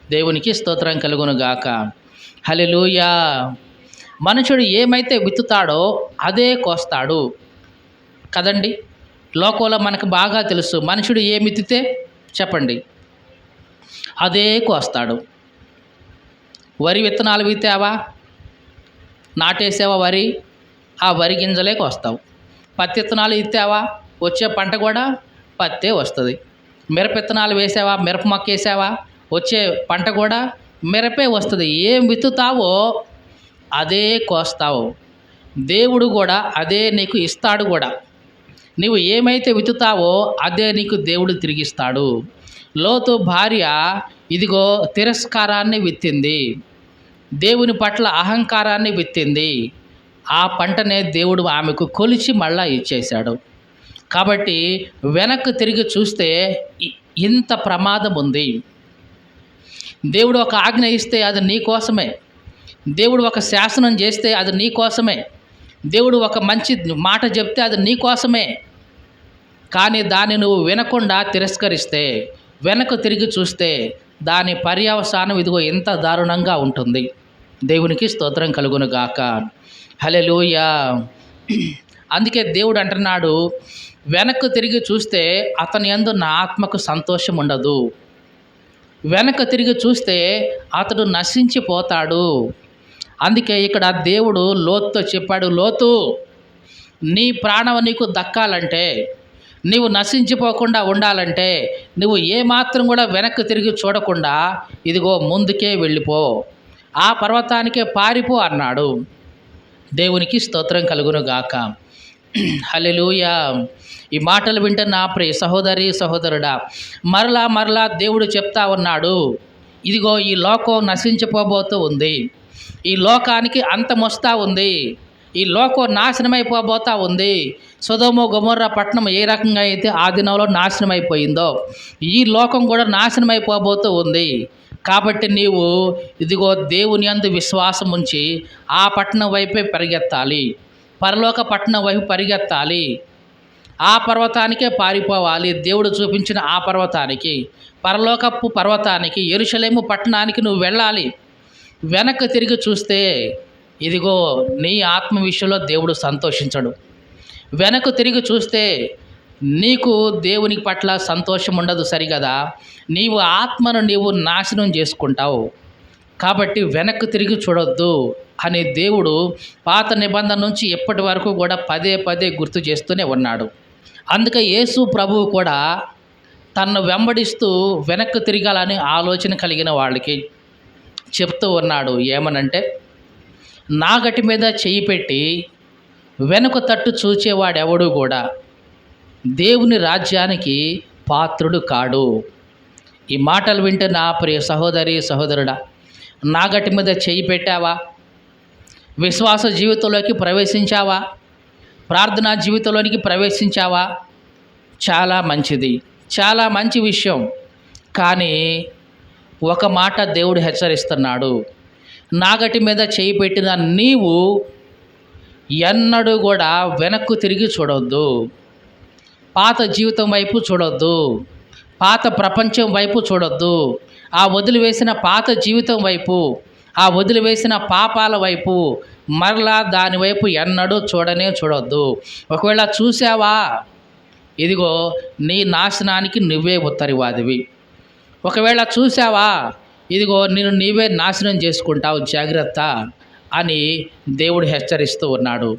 దేవునికి స్తోత్రం కలుగును గాక. హల్లెలూయా. మనుషుడు ఏమైతే విత్తుతాడో అదే కోస్తాడు కదండి. లోకంలో మనకు బాగా తెలుసు, మనుషుడు ఏమి విత్తితే చెప్పండి అదే కోస్తాడు. వరి విత్తనాలు విత్తావా, నాటేసావా వరి, ఆ వరి గింజలే కోస్తావు. పత్తి విత్తనాలు విత్తావా, వచ్చే పంట కూడా పత్తే వస్తుంది. మిరప విత్తనాలు వేసావా, మిరప మొక్క వేసావా, వచ్చే పంట కూడా మిరపే వస్తుంది. ఏం విత్తుతావో అదే కోస్తావు. దేవుడు కూడా అదే నీకు ఇస్తాడు కూడా. నీవు ఏమైతే విత్తుతావో అదే నీకు దేవుడు తిరిగిస్తాడు. లోతు భార్య ఇదిగో తిరస్కారాన్ని విత్తింది, దేవుని పట్ల అహంకారాన్ని విత్తింది. ఆ పంటనే దేవుడు ఆమెకు కొలిచి మళ్ళా ఇచ్చేశాడు. కాబట్టి వెనక్కి తిరిగి చూస్తే ఇంత ప్రమాదం ఉంది. దేవుడు ఒక ఆజ్ఞ ఇస్తే అది నీ కోసమే. దేవుడు ఒక శాసనం చేస్తే అది నీ కోసమే. దేవుడు ఒక మంచి మాట చెప్తే అది నీ కోసమే. కానీ దాన్ని నువ్వు వినకుండా తిరస్కరిస్తే, వెనక్కు తిరిగి చూస్తే దాని పర్యవసానం ఇదిగో ఎంత దారుణంగా ఉంటుంది. దేవునికి స్తోత్రం కలుగును గాక. హల్లెలూయా. అందుకే దేవుడు అంటున్నాడు, వెనక్కు తిరిగి చూస్తే అతని యందు నా ఆత్మకు సంతోషం ఉండదు. వెనక్కు తిరిగి చూస్తే అతడు నశించిపోతాడు. అందుకే ఇక్కడ దేవుడు లోతుతో చెప్పాడు, లోతు, నీ ప్రాణం నీకు దక్కాలంటే, నీవు నశించిపోకుండా ఉండాలంటే, నువ్వు ఏమాత్రం కూడా వెనక్కి తిరిగి చూడకుండా ఇదిగో ముందుకే వెళ్ళిపో, ఆ పర్వతానికే పారిపో అన్నాడు. దేవునికి స్తోత్రం కలుగును గాక. హల్లెలూయా. ఈ మాటలు వింటే నా ప్రియ సహోదరి సహోదరుడా, మరలా దేవుడు చెప్తా ఉన్నాడు, ఇదిగో ఈ లోకం నశించిపోబోతూ ఉంది, ఈ లోకానికి అంతమొస్తా ఉంది, ఈ లోకం నాశనమైపోబోతా ఉంది. సొదొమ గొమొర్రా పట్టణం ఏ రకంగా అయితే ఆ దినంలో నాశనం అయిపోయిందో ఈ లోకం కూడా నాశనం అయిపోబోతూ ఉంది. కాబట్టి నీవు ఇదిగో దేవుని యందు విశ్వాసం ఉంచి ఆ పట్టణం వైపే పరిగెత్తాలి, పరలోక పట్టణం వైపు పరిగెత్తాలి, ఆ పర్వతానికే పారిపోవాలి. దేవుడు చూపించిన ఆ పర్వతానికి, పరలోకపు పర్వతానికి, యెరూషలేము పట్టణానికి నువ్వు వెళ్ళాలి. వెనక్కి తిరిగి చూస్తే ఇదిగో నీ ఆత్మ విషయంలో దేవుడు సంతోషించడు. వెనక్కు తిరిగి చూస్తే నీకు దేవుని పట్ల సంతోషం ఉండదు సరిగదా. నీవు ఆత్మను నీవు నాశనం చేసుకుంటావు. కాబట్టి వెనక్కు తిరిగి చూడొద్దు అని దేవుడు పాత నిబంధన నుంచి ఎప్పటి వరకు కూడా పదే గుర్తు చేస్తూనే ఉన్నాడు. అందుకే యేసు ప్రభువు కూడా తన్ను వెంబడిస్తూ వెనక్కు తిరగాలని ఆలోచన కలిగిన వాళ్ళకి చెప్తూ ఉన్నాడు. ఏమనంటే, నాగటి మీద చెయ్యి పెట్టి వెనుక తట్టు చూచేవాడెవడు కూడా దేవుని రాజ్యానికి పాత్రుడు కాడు. ఈ మాటలు వింటే నా ప్రియ సహోదరి సహోదరుడా, నాగటి మీద చెయ్యి పెట్టావా, విశ్వాస జీవితంలోకి ప్రవేశించావా, ప్రార్థనా జీవితంలోనికి ప్రవేశించావా, చాలా మంచిది, చాలా మంచి విషయం. కానీ ఒక మాట దేవుడు హెచ్చరిస్తున్నాడు, నాగటి మీద చేయి పెట్టిన నీవు ఎన్నడూ కూడా వెనక్కు తిరిగి చూడొద్దు, పాత జీవితం వైపు చూడొద్దు, పాత ప్రపంచం వైపు చూడొద్దు, ఆ వదిలివేసిన పాత జీవితం వైపు, ఆ వదిలివేసిన పాపాల వైపు మరలా దాని వైపు ఎన్నడూ చూడొద్దు. ఒకవేళ చూసావా, ఇదిగో నీ నాశనానికి నువ్వే ఉత్తరివాదివి. ఒకవేళ చూసావా, ఇదిగో నీవే నాశనం చేసుకుంటావు, జాగ్రత్త అని దేవుడు హెచ్చరిస్తూ ఉన్నాడు.